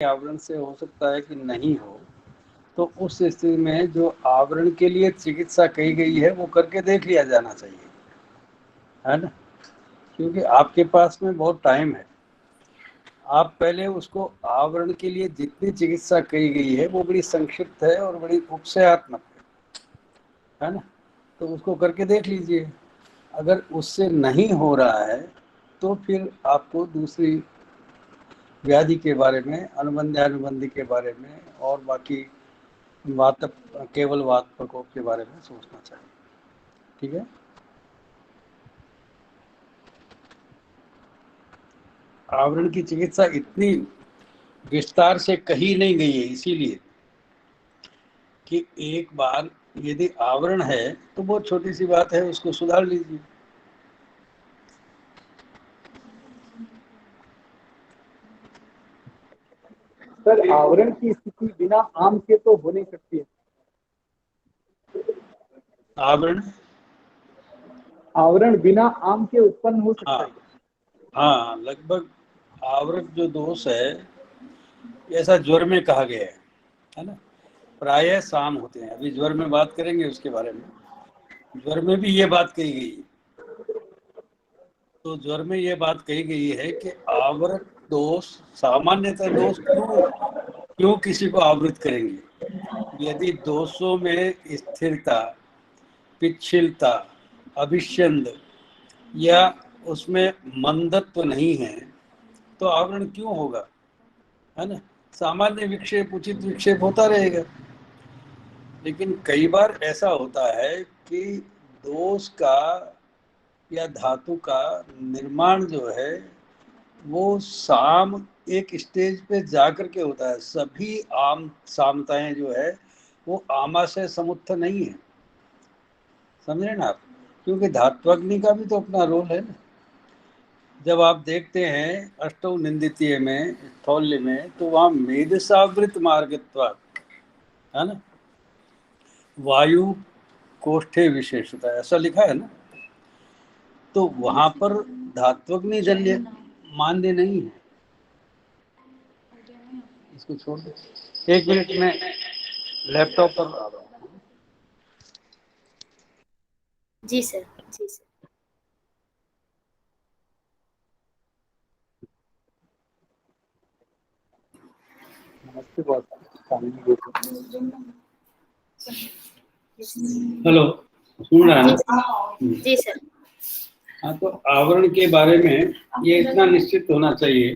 आवरण से हो सकता है कि नहीं हो, तो उस स्थिति में जो आवरण के लिए चिकित्सा कही गई है वो करके देख लिया जाना चाहिए, है ना। क्योंकि आपके पास में बहुत टाइम है, आप पहले उसको आवरण के लिए जितनी चिकित्सा कही गई है वो बड़ी संक्षिप्त है और बड़ी उपसयात्मक है ना, तो उसको करके देख लीजिए। अगर उससे नहीं हो रहा है तो फिर आपको दूसरी व्याधि के बारे में, अनुबंधी के बारे में और बाकी वात केवल वात प्रकोप के बारे में सोचना चाहिए। ठीक है। आवरण की चिकित्सा इतनी विस्तार से कही नहीं गई है, इसीलिए कि एक बार यदि आवरण है तो बहुत छोटी सी बात है, उसको सुधार लीजिए। सर, आवरण की स्थिति बिना आम के तो हो नहीं सकती है। आवरण आवरण बिना आम के उत्पन्न हो सकता हाँ है। हाँ, लगभग आवृत जो दोष है, ऐसा ज्वर में कहा गया है ना, प्रायः शाम होते हैं। अभी ज्वर में बात करेंगे उसके बारे में। ज्वर में भी ये बात कही गई है। तो ज्वर में ये बात कही गई है कि आवृत दोष, सामान्यतः दोष क्यों किसी को आवृत करेंगे? यदि दोषों में स्थिरता, पिच्छिलता, अभिष्यंद या उसमें मंदत्व नहीं है तो आवरण क्यों होगा, है ना। सामान्य विक्षेप, उचित विक्षेप होता रहेगा। लेकिन कई बार ऐसा होता है कि दोष का या धातु का निर्माण जो है वो साम एक स्टेज पे जाकर के होता है। सभी आम सामताएं जो है वो आमाशय समुत्थ नहीं है, समझे ना आप। क्योंकि धात्वग्नि का भी तो अपना रोल है ना। जब आप देखते हैं अष्टौ निंदितीय में, स्थौल्य में, तो वहां मेधसावृत मार्गत्वात्, है ना, वायु कोष्ठे विशेषता ऐसा लिखा है ना। तो वहां पर धात्वग्नि जल्य मान्य नहीं है। इसको छोड़ दो, एक मिनट में लैपटॉप पर आ रहा हूँ। जी सर, जी सर। नमस्ते बहुत। हेलो, सुन रहा है जी ना? जी सर। हाँ, तो आवरण के बारे में ये इतना निश्चित होना चाहिए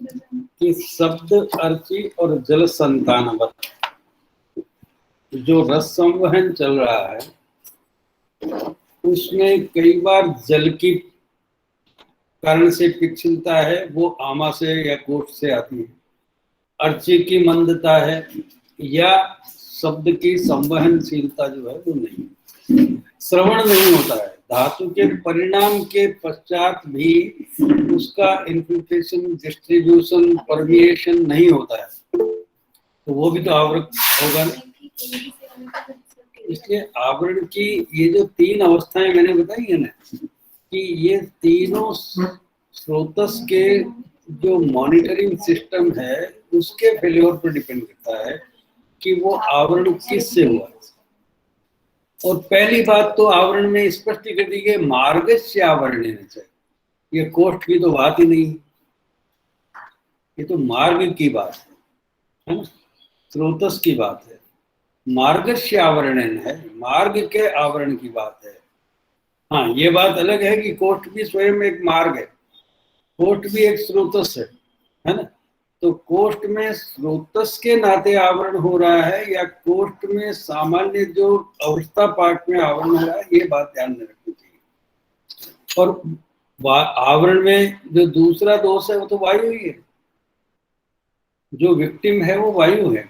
कि शब्द अर्ची और जल संतानवत जो रस संवहन चल रहा है उसमें कई बार जल की कारण से पिछलता है, वो आमा से या कोष्ठ से आती है। अर्ची की मंदता है या शब्द की संवहनशीलता जो है वो नहीं, श्रवण नहीं होता है। धातु के परिणाम के पश्चात भी उसका इन्फिल्ट्रेशन, डिस्ट्रीब्यूशन, परमिएशन नहीं होता है, तो वो भी तो आवरण होगा ना। इसलिए आवरण की ये जो तीन अवस्थाएं मैंने बताई है ना, कि ये तीनों स्रोतस के जो मॉनिटरिंग सिस्टम है उसके फेल्योर पर डिपेंड करता है कि वो आवरण किससे हुआ। और पहली बात तो आवरण में स्पष्ट कर दी गई, मार्गस्य आवरण लेना चाहिए। ये कोष्ठ की तो बात ही नहीं, ये तो मार्ग की बात है ना, स्रोतस की बात है। मार्गस्य आवरण है, मार्ग के आवरण की बात है। हाँ, ये बात अलग है कि कोष्ठ भी स्वयं एक मार्ग है, कोष्ठ भी एक स्रोतस है ना। तो कोष्ठ में स्रोतस के नाते आवरण हो रहा है या कोष्ठ में सामान्य जो अवस्था पाठ में आवरण हो रहा है, ये बात ध्यान में रखनी चाहिए। और आवरण में जो दूसरा दोष है वो तो वायु ही है, जो विक्टिम है वो वायु है।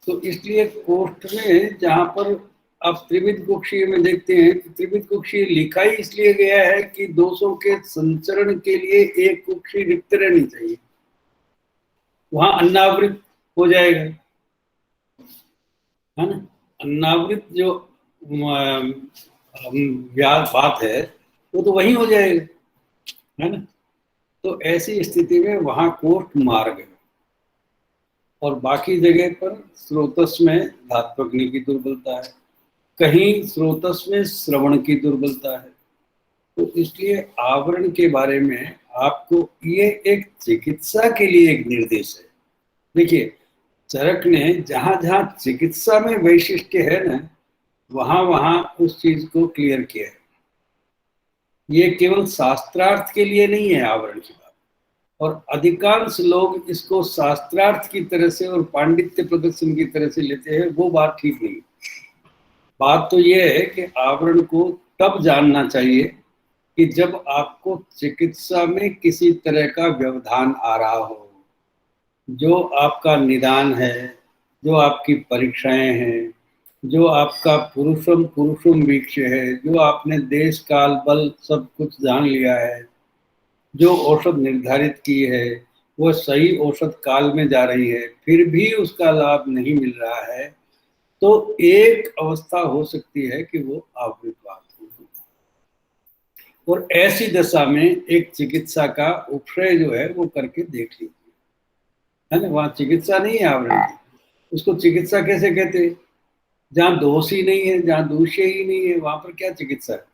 तो इसलिए कोष्ठ में जहां पर आप त्रिविध कुक्षीय में देखते हैं, त्रिविध कुक्षीय लिखा ही इसलिए गया है कि दोषों के संचरण के लिए एक कुक्षी रिक्त रहनी चाहिए, वहां अन्नावृत हो जाएगा, है ना। अन्नावृत जो बात है वो तो वही हो जाएगा, है ना। तो ऐसी स्थिति में वहां कोष्ठ मार्ग है। और बाकी जगह पर स्रोतस में धात्वग्नि की दुर्बलता है, कहीं स्रोतस में श्रवण की दुर्बलता है। तो इसलिए आवरण के बारे में आपको ये एक चिकित्सा के लिए एक निर्देश है। देखिए, चरक ने जहां जहां चिकित्सा में वैशिष्ट्य है ना, वहां वहां उस चीज को क्लियर किया है। ये केवल शास्त्रार्थ के लिए नहीं है आवरण की बात, और अधिकांश लोग इसको शास्त्रार्थ की तरह से और पांडित्य प्रदर्शन की तरह से लेते हैं, वो बात ठीक नहीं। बात तो ये है कि आवरण को तब जानना चाहिए कि जब आपको चिकित्सा में किसी तरह का व्यवधान आ रहा हो, जो आपका निदान है, जो आपकी परीक्षाएं हैं, जो आपका पुरुषम पुरुषम वीक्ष है, जो आपने देश काल बल सब कुछ जान लिया है, जो औषध निर्धारित की है वो सही औषध काल में जा रही है, फिर भी उसका लाभ नहीं मिल रहा है, तो एक अवस्था हो सकती है कि वो आवृतवात हो। और ऐसी दशा में एक चिकित्सा का उपशय जो है वो करके देख लीजिए, है ना। वहां चिकित्सा नहीं है आवरण की, उसको चिकित्सा कैसे कहते हैं? जहाँ दोष ही नहीं है, जहाँ दूष्य ही नहीं है, वहां पर क्या चिकित्सा है?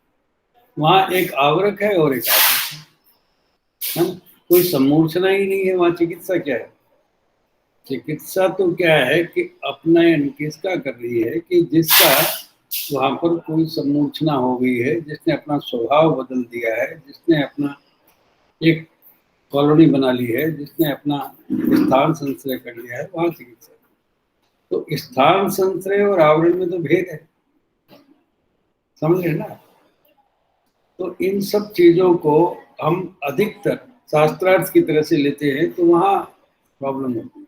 वहां एक आवरक है और एक आवरक है, कोई सम्मूर्छना ही नहीं है, वहां चिकित्सा क्या है? चिकित्सा तो क्या है कि अपनयन किसका कर रही है कि जिसका वहां पर कोई सम्मूर्छना हो गई है, जिसने अपना स्वभाव बदल दिया है, जिसने अपना एक कॉलोनी बना ली है, जिसने अपना स्थान संश्रय कर लिया है, वहां चिकित्सा। तो स्थान संश्रय और आवरण में तो भेद है, समझ रहे ना। तो इन सब चीजों को हम अधिकतर शास्त्रार्थ की तरह से लेते हैं, तो वहां प्रॉब्लम होती है।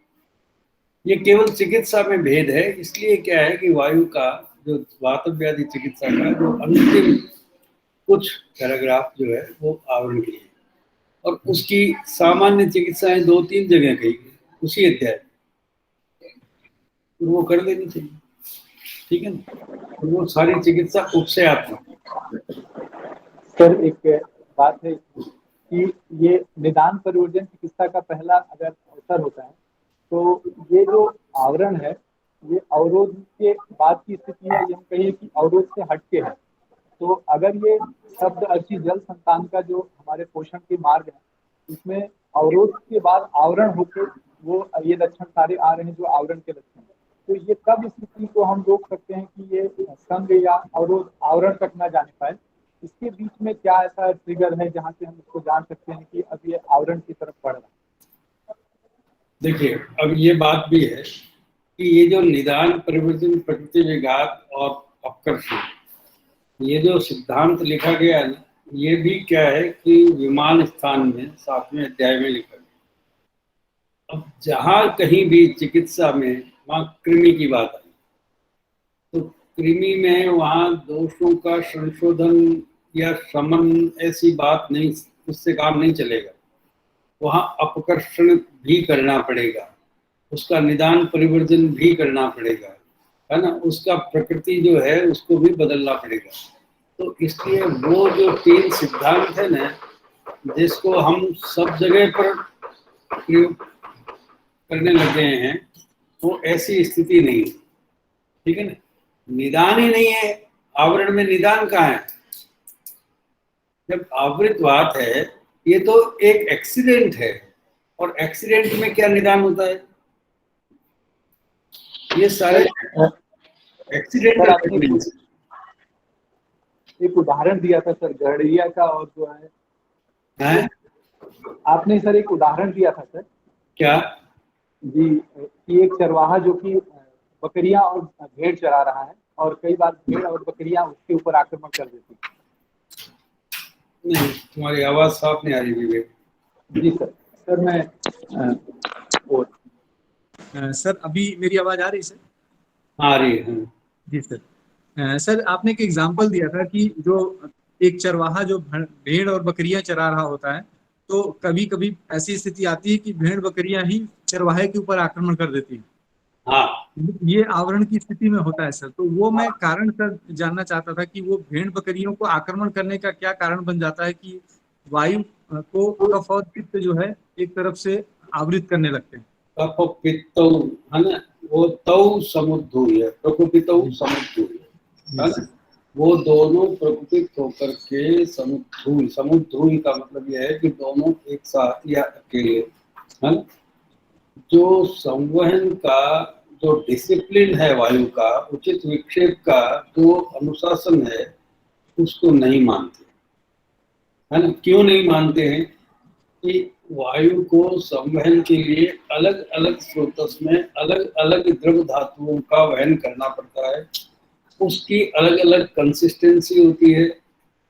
ये केवल चिकित्सा में भेद है। इसलिए क्या है कि वायु का जो वातव्याधि चिकित्सा का जो अंतिम कुछ पैराग्राफ जो है वो आवरण के लिए, और उसकी सामान्य चिकित्साएं 2-3 जगह कही गई उसी अध्याय, तो वो कर लेनी चाहिए, ठीक है ना। तो वो सारी चिकित्सा उपशयात्मक। सर एक बात है कि ये निदान परिवर्जन चिकित्सा का पहला अगर अवसर होता है, तो ये जो आवरण है ये अवरोध के बाद की स्थिति है, ये हम कहिए कि अवरोध से हटके है। तो अगर ये शब्द अर्ची जल संतान का जो हमारे पोषण के मार्ग है, इसमें अवरोध के बाद आवरण होकर वो ये लक्षण सारे आ रहे हैं जो आवरण के लक्षण है, तो ये कब स्थिति को हम रोक सकते हैं कि ये संग या अवरोध आवरण तक ना जाने पाए? इसके बीच में क्या ऐसा ट्रिगर है जहाँ से हम इसको जान सकते हैं कि अब ये आवरण की तरफ बढ़ रहा है? देखिए, अब ये बात भी है कि ये जो निदान परिवर्तन प्रकृति विघात और अपकर्षण, ये जो सिद्धांत लिखा गया है ना, ये भी क्या है कि विमान स्थान में 7वें अध्याय में लिखा गया। अब जहां कहीं भी चिकित्सा में वहां कृमि की बात आई, तो कृमि में वहां दोषों का संशोधन या शमन ऐसी बात नहीं, उससे काम नहीं चलेगा। वहां अपकर्षण भी करना पड़ेगा, उसका निदान परिवर्तन भी करना पड़ेगा, है ना। उसका प्रकृति जो है उसको भी बदलना पड़ेगा। तो इसलिए वो जो 3 सिद्धांत है ना, जिसको हम सब जगह पर प्रयोग करने लग गए हैं, वो ऐसी स्थिति नहीं है, ठीक है ना। निदान ही नहीं है, आवरण में निदान कहाँ है? जब आवृतवात है, ये तो एक एक्सीडेंट है, और एक्सीडेंट में क्या निदान होता है? ये सारे एक्सीडेंट। एक उदाहरण दिया था सर गड़िया का, और जो है आपने सर एक उदाहरण दिया था सर। क्या? जी, कि एक चरवाहा जो कि बकरियां और भेड़ चरा रहा है, और कई बार भेड़ और बकरियां उसके ऊपर आक्रमण कर देती है। नहीं, तुम्हारी आवाज साफ नहीं आ रही विवेक। जी सर मैं सर अभी मेरी आवाज आ रही है? आ रही है। जी सर। सर आपने एक एग्जांपल दिया था कि जो एक चरवाहा जो भेड़ और बकरियां चरा रहा होता है, तो कभी कभी ऐसी स्थिति आती है कि भेड़ बकरियां ही चरवाहे के ऊपर आक्रमण कर देती हैं। हाँ, ये आवरण की स्थिति में होता है सर। तो वो मैं कारण सर जानना चाहता था कि वो भेड़ बकरियों को आक्रमण करने का क्या कारण बन जाता है कि वायु को कफ और पित्त जो है एक तरफ से आवृत करने लगते हैं। कफ पित्तौ, है ना, वो तौ समुद्धूय, प्रकुपितौ समुद्धूय, है ना, वो दोनों प्रकुपित होकर के समुद्धूय, समुद्धूय का मतलब यह है कि दोनों एक साथ या अकेले, है ना, जो संवहन का जो डिसिप्लिन है वायु का, उचित विक्षेप का जो अनुशासन है, उसको नहीं मानते, है ना। क्यों नहीं मानते हैं? कि वायु को संवहन के लिए अलग अलग स्रोतस में अलग अलग द्रव धातुओं का वहन करना पड़ता है, उसकी अलग अलग कंसिस्टेंसी होती है,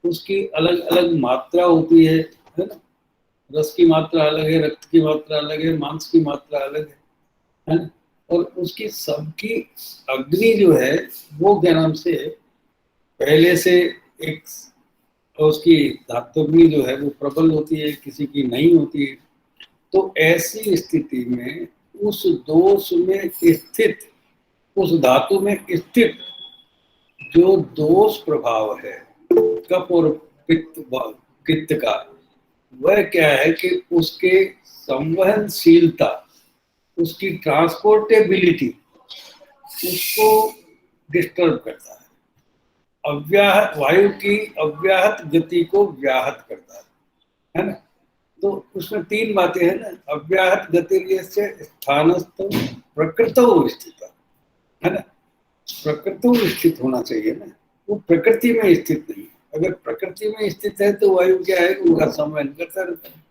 उसकी अलग अलग मात्रा होती है ना। रस की मात्रा अलग है, रक्त की मात्रा अलग है, मांस की मात्रा अलग है ना। और उसकी सबकी अग्नि जो है वो क्या नाम से पहले से एक, उसकी धात्वग्नि जो है वो प्रबल होती है, किसी की नहीं होती है। तो ऐसी स्थिति में उस दोष में स्थित, उस धातु में स्थित जो दोष प्रभाव है कफ और पित्त का, वह क्या है कि उसके संवहनशीलता, उसकी ट्रांसपोर्टेबिलिटी, उसको डिस्टर्ब करता है, अव्याहत वायु की अव्याहत गति को व्याहत करता है ना। तो उसमें तीन बातें हैं ना, अव्याहत गतिर्यस्य स्थानस्थो प्रकृतौ स्थितः, है ना। प्रकृतौ स्थित होना चाहिए ना, वो प्रकृति में स्थित नहीं है। अगर प्रकृति में स्थित है तो वायु क्या है, उनका संवहन करता रहता है।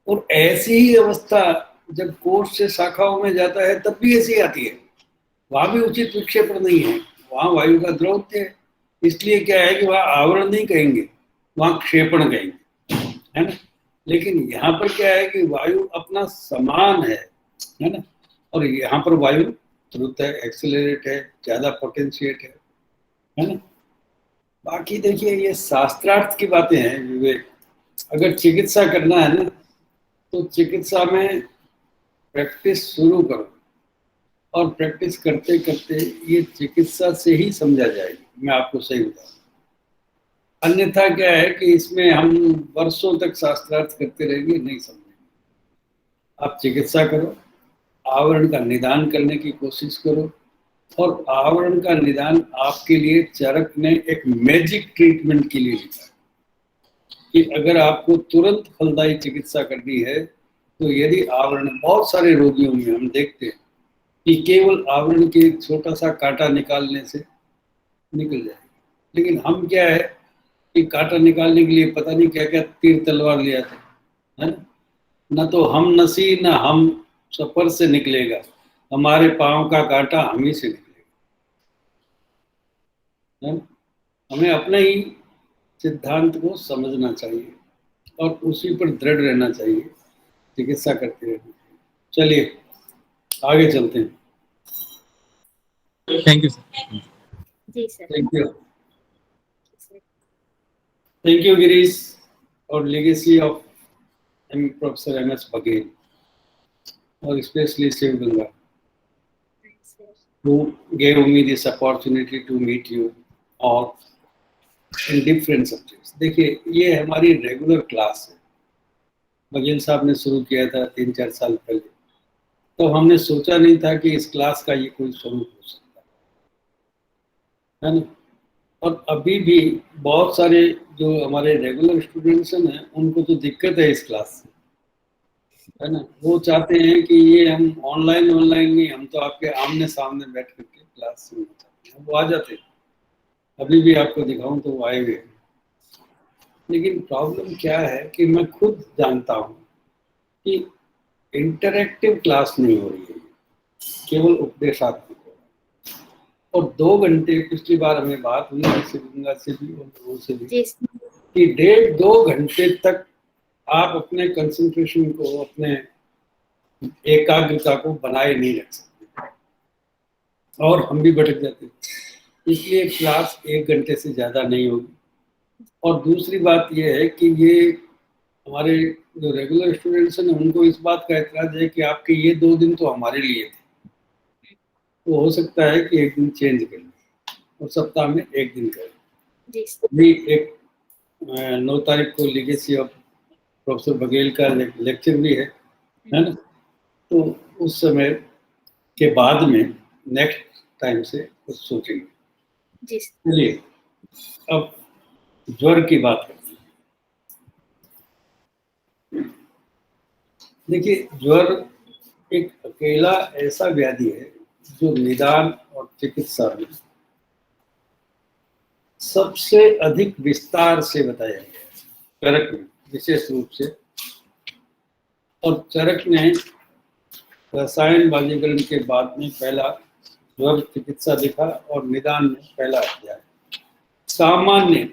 और ऐसी ही अवस्था जब कोष से शाखाओं में जाता है तब भी ऐसी आती है, वहां भी उचित विक्षेपण नहीं है, वहां वायु का द्रौत्य है। इसलिए क्या है कि वहां आवरण नहीं कहेंगे, वहां क्षेपण कहेंगे, है ना। लेकिन यहाँ पर क्या है कि वायु अपना समान है ना, और यहाँ पर वायु द्रुत है, एक्सेलरेट है, ज्यादा पोटेंशिएट है ना। बाकी देखिए ये शास्त्रार्थ की बातें हैं विवेक। अगर चिकित्सा करना है ना तो चिकित्सा में प्रैक्टिस शुरू करो, और प्रैक्टिस करते करते ये चिकित्सा से ही समझा जाएगी, मैं आपको सही बताऊं। अन्यथा क्या है कि इसमें हम वर्षों तक शास्त्रार्थ करते रहेंगे, नहीं समझेंगे। आप चिकित्सा करो, आवरण का निदान करने की कोशिश करो, और आवरण का निदान आपके लिए चरक ने एक मैजिक ट्रीटमेंट के लिए लिखा है कि अगर आपको तुरंत फलदायी चिकित्सा करनी है तो यदि आवरण, बहुत सारे रोगियों में हम देखते हैं कि केवल आवरण के छोटा सा कांटा निकालने से निकल जाएगा, लेकिन हम क्या है कि कांटा निकालने के लिए पता नहीं क्या क्या तीर तलवार लिया था, है ना। न तो हम नसी न हम सफर से निकलेगा, हमारे पांव का कांटा हम ही से निकलेगा, है ना। हमें अपने ही सिद्धांत को समझना चाहिए और उसी पर दृढ़ रहना चाहिए, चिकित्सा करते रहना चाहिए। चलिए आगे चलते हैं। Thank you sir. जी sir. Thank you, thank you Girish और legacy of professor M S. Baghel, और specially Shiv Ganga, who gave me this opportunity to meet you all in different subjects. देखिए ये हमारी रेगुलर क्लास है, बघेल साहब ने शुरू किया था 3-4 साल पहले, तो हमने सोचा नहीं था कि इस क्लास का ये कोई स्वरूप हो सकता है ना। और अभी भी बहुत सारे जो हमारे रेगुलर स्टूडेंट्स हैं उनको तो दिक्कत है इस क्लास से, है ना। वो चाहते हैं कि ये हम ऑनलाइन नहीं, हम तो आपके आमने सामने बैठ करके क्लास सुनना चाहते हैं। वो आ जाते हैं, अभी भी आपको दिखाऊं तो वो आए हुए हैं। लेकिन प्रॉब्लम क्या है कि मैं खुद जानता हूँ कि इंटरैक्टिव क्लास नहीं हो रही है, केवल उपदेशात्मक हो रहा है। और 2 घंटे, पिछली बार हमें बात हुई गंगा से भी और लोगों से भी, कि 1.5-2 घंटे तक आप अपने कंसंट्रेशन को, अपने एकाग्रता को बनाए नहीं रख सकते, और हम भी भटक जाते हैं। इसलिए क्लास 1 घंटे से ज़्यादा नहीं होगी। और दूसरी बात यह है कि ये हमारे जो रेगुलर स्टूडेंट्स हैं उनको इस बात का एतराज़ है कि आपके ये 2 दिन तो हमारे लिए थे, तो हो सकता है कि एक दिन चेंज कर लें और सप्ताह में 1 दिन करें। अभी एक 9 तारीख को लेगेसी ऑफ प्रोफेसर बघेल का लेक्चर भी है ना। तो उस समय के बाद में नेक्स्ट टाइम से कुछ सोचेंगे। जी सर। चलिए अब ज्वर की बात करते हैं। देखिए, ज्वर एक अकेला ऐसा व्याधि है जो निदान और चिकित्सा में सबसे अधिक विस्तार से बताया गया है, चरक में विशेष रूप से। और चरक ने रसायन बाजीकरण के बाद में पहला ज्वर चिकित्सा लिखा और निदान में पहला अध्याय सामान्य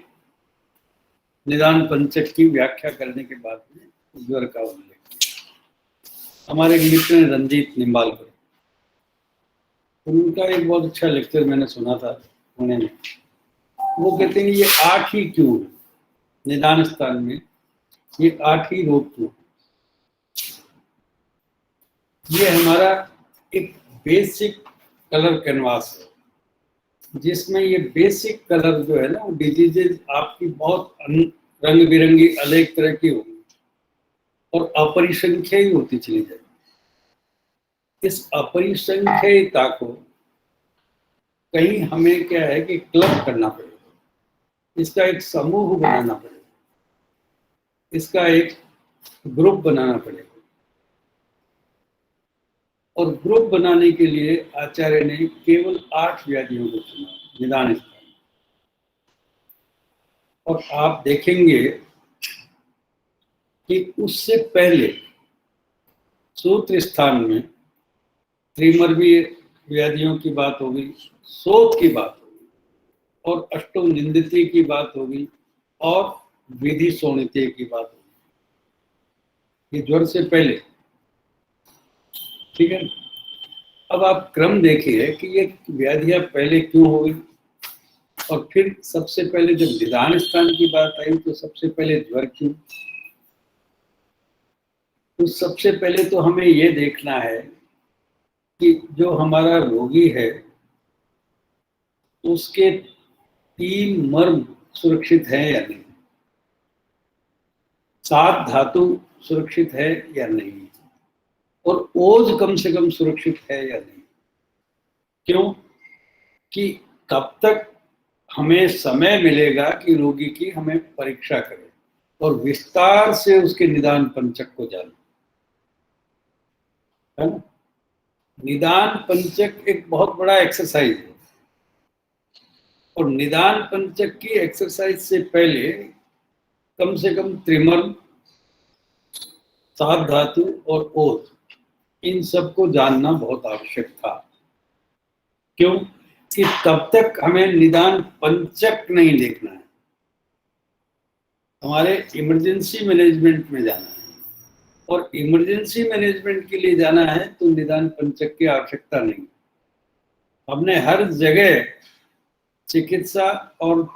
निदान पंचक की व्याख्या करने के बाद में ज्वर का उल्लेख किया। हमारे एक मित्र हैं रंजीत निम्बालकर, उनका एक बहुत अच्छा लेक्चर मैंने सुना था पुणे में। वो कहते हैं ये 8 ही क्यों है निदान स्थान में, ये 8 ही रोग क्यों। ये हमारा एक बेसिक कलर कैनवास है, जिसमें ये बेसिक कलर जो है ना, वो डिजीजेज आपकी बहुत रंग बिरंगी अनेक तरह की होगी और अपरिसंख्य ही होती चली जाएगी। इस अपरिसंख्यता को कहीं हमें क्या है कि क्लब करना पड़ेगा, इसका एक समूह बनाना पड़ेगा, इसका एक ग्रुप बनाना पड़ेगा। और ग्रुप बनाने के लिए आचार्य ने केवल 8 व्याधियों को चुना निदान स्थान। और आप देखेंगे कि उससे पहले सूत्र स्थान में त्रिमर्वीय व्याधियों की बात होगी, शोथ की बात होगी, और अष्टो निंदितीय की बात होगी, और विधि शोणितीय की बात होगी। ये ज्वर से पहले, ठीक है। अब आप क्रम देखिए कि ये व्याधियां पहले क्यों हो गई, और फिर सबसे पहले जब निदान स्थान की बात आई तो सबसे पहले ज्वर क्यों। तो सबसे पहले तो हमें ये देखना है कि जो हमारा रोगी है उसके 3 मर्म सुरक्षित है या नहीं, 7 धातु सुरक्षित है या नहीं, और ओज कम से कम सुरक्षित है या नहीं। क्यों कि तब तक हमें समय मिलेगा कि रोगी की हमें परीक्षा करें और विस्तार से उसके निदान पंचक को जाने, है ना। निदान पंचक एक बहुत बड़ा एक्सरसाइज है, और निदान पंचक की एक्सरसाइज से पहले कम से कम त्रिमर्म, 7 धातु और ओज, इन सबको जानना बहुत आवश्यक था। क्यों कि तब तक हमें निदान पंचक नहीं देखना है, हमारे इमरजेंसी मैनेजमेंट में जाना है। और इमरजेंसी मैनेजमेंट के लिए जाना है तो निदान पंचक की आवश्यकता नहीं। हमने हर जगह चिकित्सा और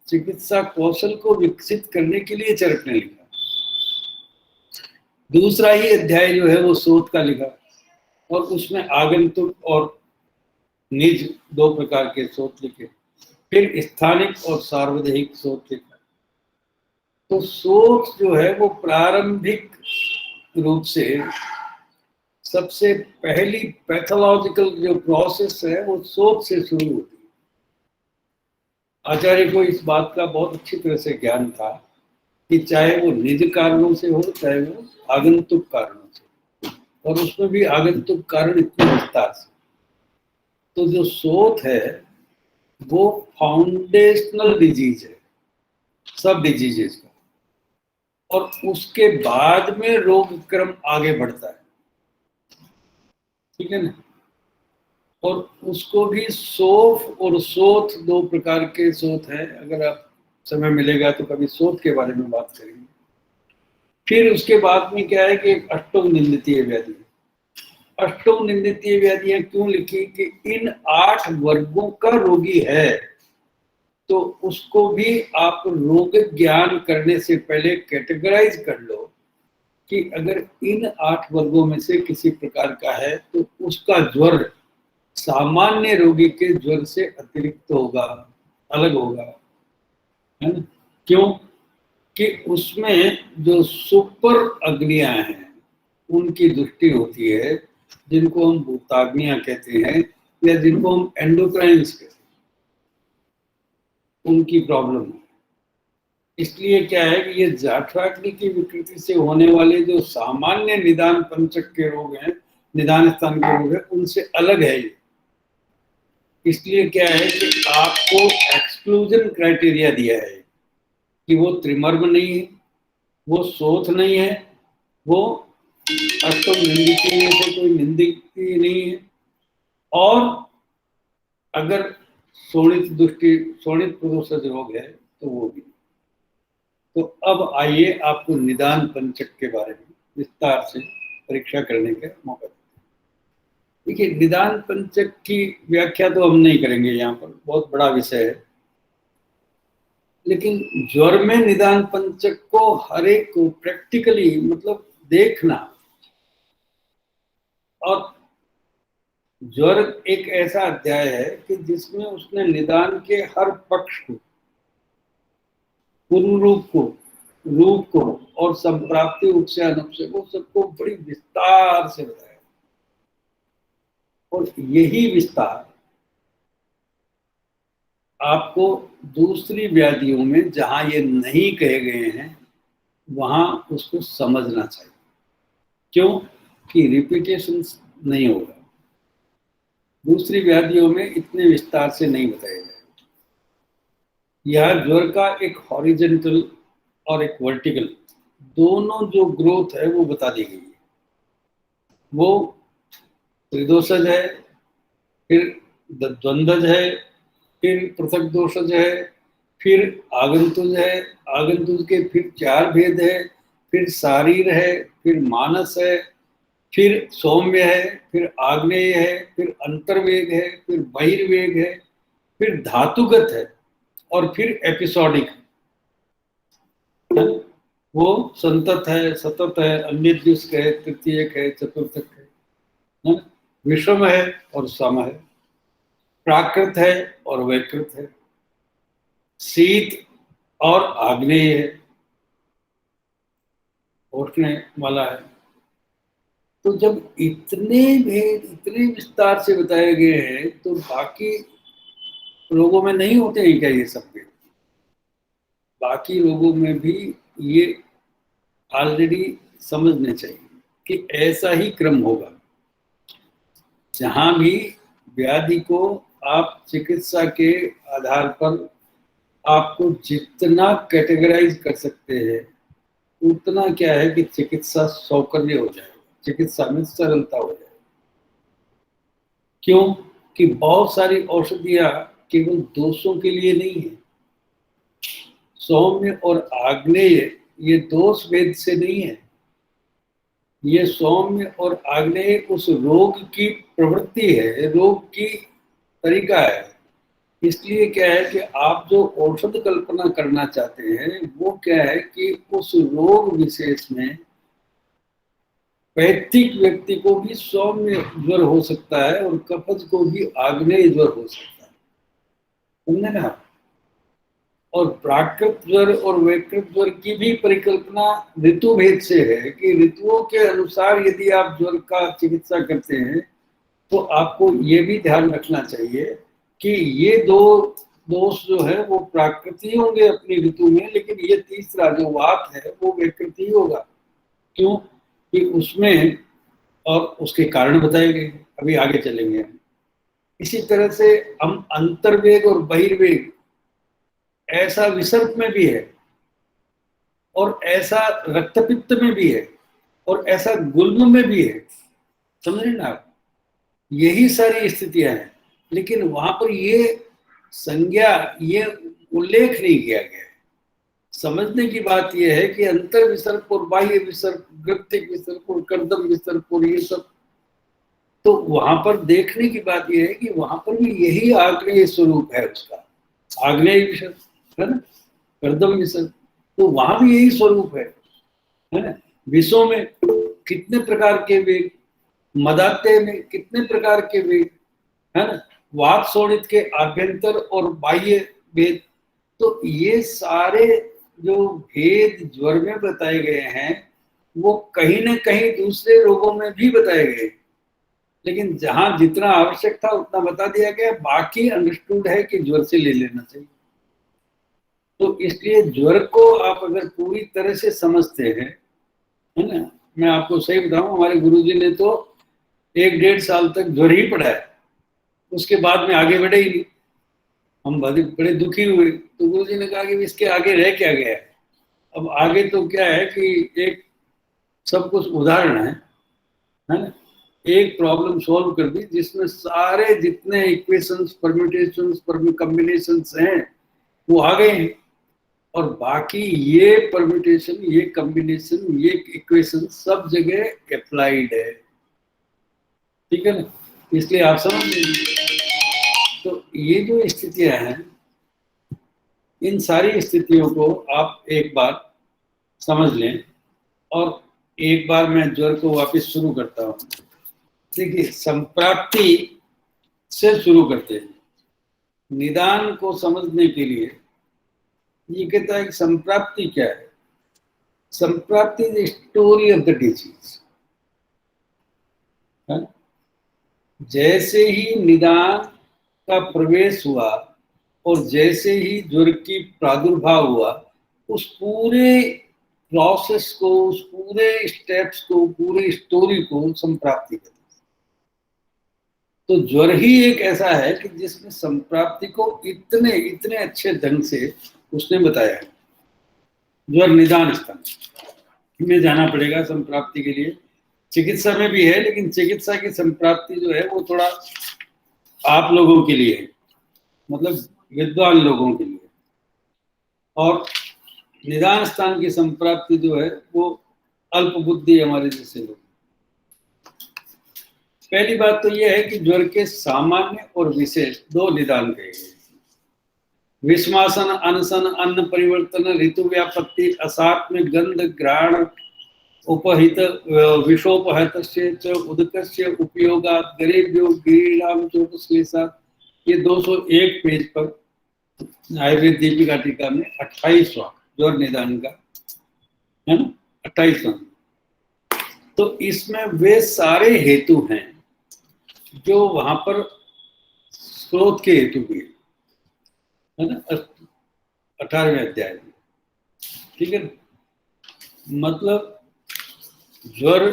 चिकित्सा कौशल को विकसित करने के लिए चरक ने लिखा। दूसरा ही अध्याय जो है वो शोथ का लिखा, और उसमें आगंतुक और निज 2 प्रकार के शोथ लिखे। फिर स्थानिक और सार्वजनिक शोथ लिखा। तो शोथ जो है वो प्रारंभिक रूप से सबसे पहली पैथोलॉजिकल जो प्रोसेस है वो शोथ से शुरू होती है। आचार्य को इस बात का बहुत अच्छी तरह से ज्ञान था कि चाहे वो निज कारणों से हो, चाहे वो आगंतुक कारणों से, और उसमें भी आगंतुक कारण इतने विस्तार से। तो जो शोथ है वो फाउंडेशनल डिजीज है सब डिजीजेस का, और उसके बाद में रोग क्रम आगे बढ़ता है, ठीक है ना। और उसको भी शोथ और शोथ 2 प्रकार के शोथ है। अगर आप समय मिलेगा तो कभी शोथ के बारे में बात करेंगे। फिर उसके बाद में क्या है कि एक अष्टो निंदितीय व्याधि। अष्टो निंदितीय व्याधियां क्यों लिखी कि इन 8 वर्गों का रोगी है, तो उसको भी आप रोग ज्ञान करने से पहले कैटेगराइज कर लो कि अगर इन 8 वर्गों में से किसी प्रकार का है तो उसका ज्वर सामान्य रोगी के ज्वर से अतिरिक्त होगा, अलग होगा, है ना। क्यों कि उसमें जो सुपर अग्नियां हैं उनकी दृष्टि होती है, जिनको हम भूताग्नियां कहते हैं या जिनको हम एंडोक्राइन्स कहते हैं, उनकी प्रॉब्लम है। इसलिए क्या है कि ये जठराग्नि की विकृति से होने वाले जो सामान्य निदान पंचक के रोग हैं, निदान स्थान के रोग हैं, उनसे अलग है ये। इसलिए क्या है कि आपको एक्सक्लूजन क्राइटेरिया दिया है कि वो त्रिमर्म नहीं है, वो शोथ नहीं है, वो अष्टम निंदित में से कोई निंदित नहीं है, और अगर शोणित प्रदोषज रोग है तो वो भी। तो अब आइए आपको निदान पंचक के बारे में विस्तार से परीक्षा करने का मौका देते हैं। देखिए, निदान पंचक की व्याख्या तो हम नहीं करेंगे यहाँ पर, बहुत बड़ा विषय है, लेकिन ज्वर में निदान पंचक को हर एक को प्रैक्टिकली मतलब देखना, और ज्वर एक ऐसा अध्याय है कि जिसमें उसने निदान के हर पक्ष को, पूर्व रूप को और संप्राप्ति उपसे अनुपसे को सबको बड़ी विस्तार से बताया। और यही विस्तार आपको दूसरी व्याधियों में जहां ये नहीं कहे गए हैं वहां उसको समझना चाहिए। क्यों? कि रिपीटेशन नहीं होगा, दूसरी व्याधियों में इतने विस्तार से नहीं बताया जाएगा। यह ज्वर का एक हॉरिजेंटल और एक वर्टिकल दोनों जो ग्रोथ है वो बता दी गई है। वो त्रिदोषज है, फिर द्वंद्वज है, फिर पृथक दोषज है, फिर आगंतुज है, आगंतुज के फिर 4 भेद है, फिर शारीर है, फिर मानस है, फिर सौम्य है, फिर आग्नेय है, फिर अंतर्वेग है, फिर बहिर्वेग है, फिर धातुगत है, और फिर एपिसोडिक है। वो संतत है, सतत है, अन्यद्युष्क है, तृतीयक है, चतुर्थक है, विषम है और सम है, प्राकृत है और वैकृत है, शीत और आग्नेय है, उठने वाला है। तो जब इतने भेद इतने विस्तार से बताए गए हैं तो बाकी रोगों में नहीं होते हैं क्या ये सब भेद? बाकी रोगों में भी ये ऑलरेडी समझने चाहिए कि ऐसा ही क्रम होगा। जहां भी व्याधि को आप चिकित्सा के आधार पर आपको जितना कैटेगराइज कर सकते हैं उतना क्या है कि चिकित्सा सौकर्य हो जाए, चिकित्सा में सरलता हो जाए। क्यों? कि बहुत सारी औषधियां केवल दोषों के लिए नहीं है। सौम्य और आग्नेय ये दोष भेद से नहीं है, ये सौम्य और आग्नेय उस रोग की प्रवृत्ति है, रोग की तरीका है। इसलिए क्या है कि आप जो औषध कल्पना करना चाहते हैं वो क्या है कि उस रोग विशेष में पैतृक व्यक्ति को भी सौम्य ज्वर हो सकता है और कफज को भी आग्नेय ज्वर हो सकता है, समझे ना? और प्राकृत ज्वर और वैकृत ज्वर की भी परिकल्पना ऋतु भेद से है कि ऋतुओं के अनुसार यदि आप ज्वर का चिकित्सा करते हैं तो आपको ये भी ध्यान रखना चाहिए कि ये दो दोष जो है वो प्राकृतिक होंगे अपनी ऋतु में, लेकिन ये तीसरा जो वात है वो वैकृति होगा। क्यों? कि उसमें और उसके कारण बताए गए, अभी आगे चलेंगे। इसी तरह से हम अंतर्वेग और बहिर्वेग ऐसा विसर्प में भी है, और ऐसा रक्तपित्त में भी है, और ऐसा गुल्म में भी है, समझ रहे ना आप? यही सारी स्थितियां हैं, लेकिन वहां पर ये संज्ञा, ये उल्लेख नहीं किया गया है। समझने की बात यह है कि अंतर विसर्प और बाह्य विसर्प, ग्रथिक विसर्प और कर्दम विसर्प और ये सब, तो वहां पर देखने की बात यह है कि वहां पर भी यही आग्नेय स्वरूप है उसका, आग्नेय विसर्प है ना, कर्दम विसर्प, तो वहां भी यही स्वरूप है ना। विषों में कितने प्रकार के वेग, मदाते में कितने प्रकार के वेग, है ना, वात शोणित के आभ्यंतर और बाह्य भेद, तो ये सारे जो भेद ज्वर में बताए गए हैं वो कहीं ना कहीं दूसरे रोगों में भी बताए गए। लेकिन जहां जितना आवश्यक था उतना बता दिया गया, बाकी अंडरस्टूड है कि ज्वर से ले लेना चाहिए। तो इसलिए ज्वर को आप अगर पूरी तरह से समझते हैं, है ना, मैं आपको सही बताऊं, हमारे गुरुजी ने तो 1-1.5 साल तक ज्वर ही पढ़ाया, उसके बाद में आगे बढ़े ही नहीं। हम बड़े दुखी हुए, तो गुरुजी ने कहा कि इसके आगे रह क्या गया है। अब आगे तो क्या है कि एक सब कुछ उदाहरण है ना, एक प्रॉब्लम सॉल्व कर दी जिसमें सारे जितने इक्वेशंस, परम्यूटेशंस, कॉम्बिनेशंस हैं वो आ गए हैं, और बाकी ये परम्यूटेशन, ये कॉम्बिनेशन, ये इक्वेशन सब जगह अप्लाइड है, ठीक है ना। इसलिए आप समझ लीजिए, तो ये जो स्थितियां हैं, इन सारी स्थितियों को आप एक बार समझ लें। और एक बार मैं ज्वर को वापस शुरू करता हूँ। देखिए, संप्राप्ति से शुरू करते हैं। निदान को समझने के लिए ये कहता है कि संप्राप्ति क्या है। संप्राप्ति is story of the disease. जैसे ही निदान का प्रवेश हुआ और जैसे ही ज्वर की प्रादुर्भाव हुआ, उस पूरे प्रोसेस को, उस पूरे स्टेप्स को, पूरी स्टोरी को संप्राप्ति कहते हैं। तो ज्वर ही एक ऐसा है कि जिसमें संप्राप्ति को इतने इतने अच्छे ढंग से उसने बताया है। ज्वर निदान स्थान में जाना पड़ेगा संप्राप्ति के लिए। चिकित्सा में भी है, लेकिन चिकित्सा की संप्राप्ति जो है वो थोड़ा आप लोगों के लिए है, मतलब विद्वान लोगों के लिए। और निदान स्थान की संप्राप्ति जो है वो अल्प बुद्धि हमारे जैसे लोग। पहली बात तो यह है कि ज्वर के सामान्य और विशेष 2 निदान कहे गए। विषमासन, अनशन, अन्न परिवर्तन, ऋतु व्यापत्ति, असात्म गंध ग्रहण, उपहित विषोपहतस्य च उदकस्य उपयोगात् गरेभ्यो गिरीणाम चोटश्लेषात्। ये 201 पेज पर आयुर्वेद दीपिका टीका में 28वां ज्वर निदान का है ना, 28वां। तो इसमें वे सारे हेतु हैं जो वहां पर स्रोत के हेतु भी है ना, 18वें अध्याय में, ठीक है। मतलब ज्वर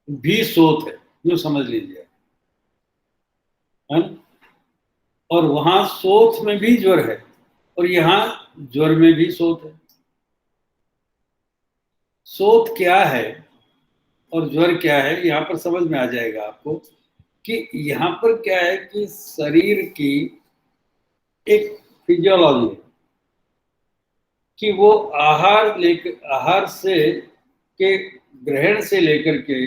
भी स्रोत है, जो समझ लीजिए, है ना। और वहां स्रोत में भी ज्वर है और यहाँ ज्वर में भी स्रोत है। स्रोत क्या है और ज्वर क्या है, यहाँ पर समझ में आ जाएगा आपको कि यहाँ पर क्या है कि शरीर की एक फिजियोलॉजी है कि वो आहार से के ग्रहण से लेकर के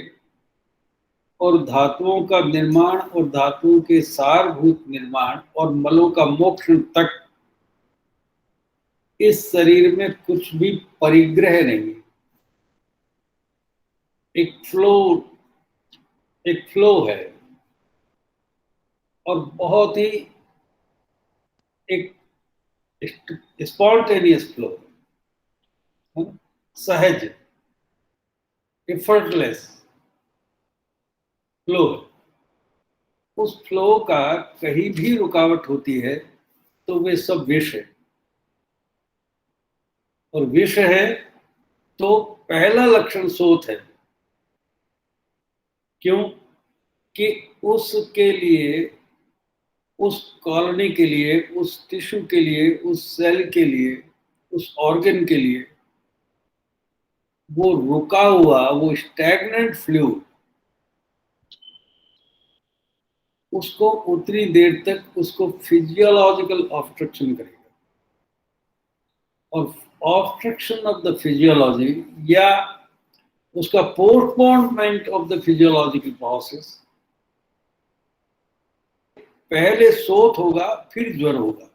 और धातुओं का निर्माण और धातुओं के सारभूत निर्माण और मलों का मोक्षण तक इस शरीर में कुछ भी परिग्रह नहीं। एक फ्लो है और बहुत ही एक स्पॉन्टेनियस फ्लो है, सहज, एफर्टलेस फ्लो। उस फ्लो का कहीं भी रुकावट होती है तो वे सब विष है, और विष है तो पहला लक्षण शोथ है। क्यों? कि उसके लिए, उस कॉलोनी के लिए, उस टिश्यू के लिए, उस सेल के लिए, उस ऑर्गन के लिए वो रुका हुआ, वो स्टैग्नेंट फ्लूइड, उसको उतनी देर तक उसको फिजियोलॉजिकल ऑब्स्ट्रक्शन करेगा। और ऑब्स्ट्रक्शन ऑफ द फिजियोलॉजी या उसका postponement of the physiological process, पहले शोथ होगा फिर ज्वर होगा।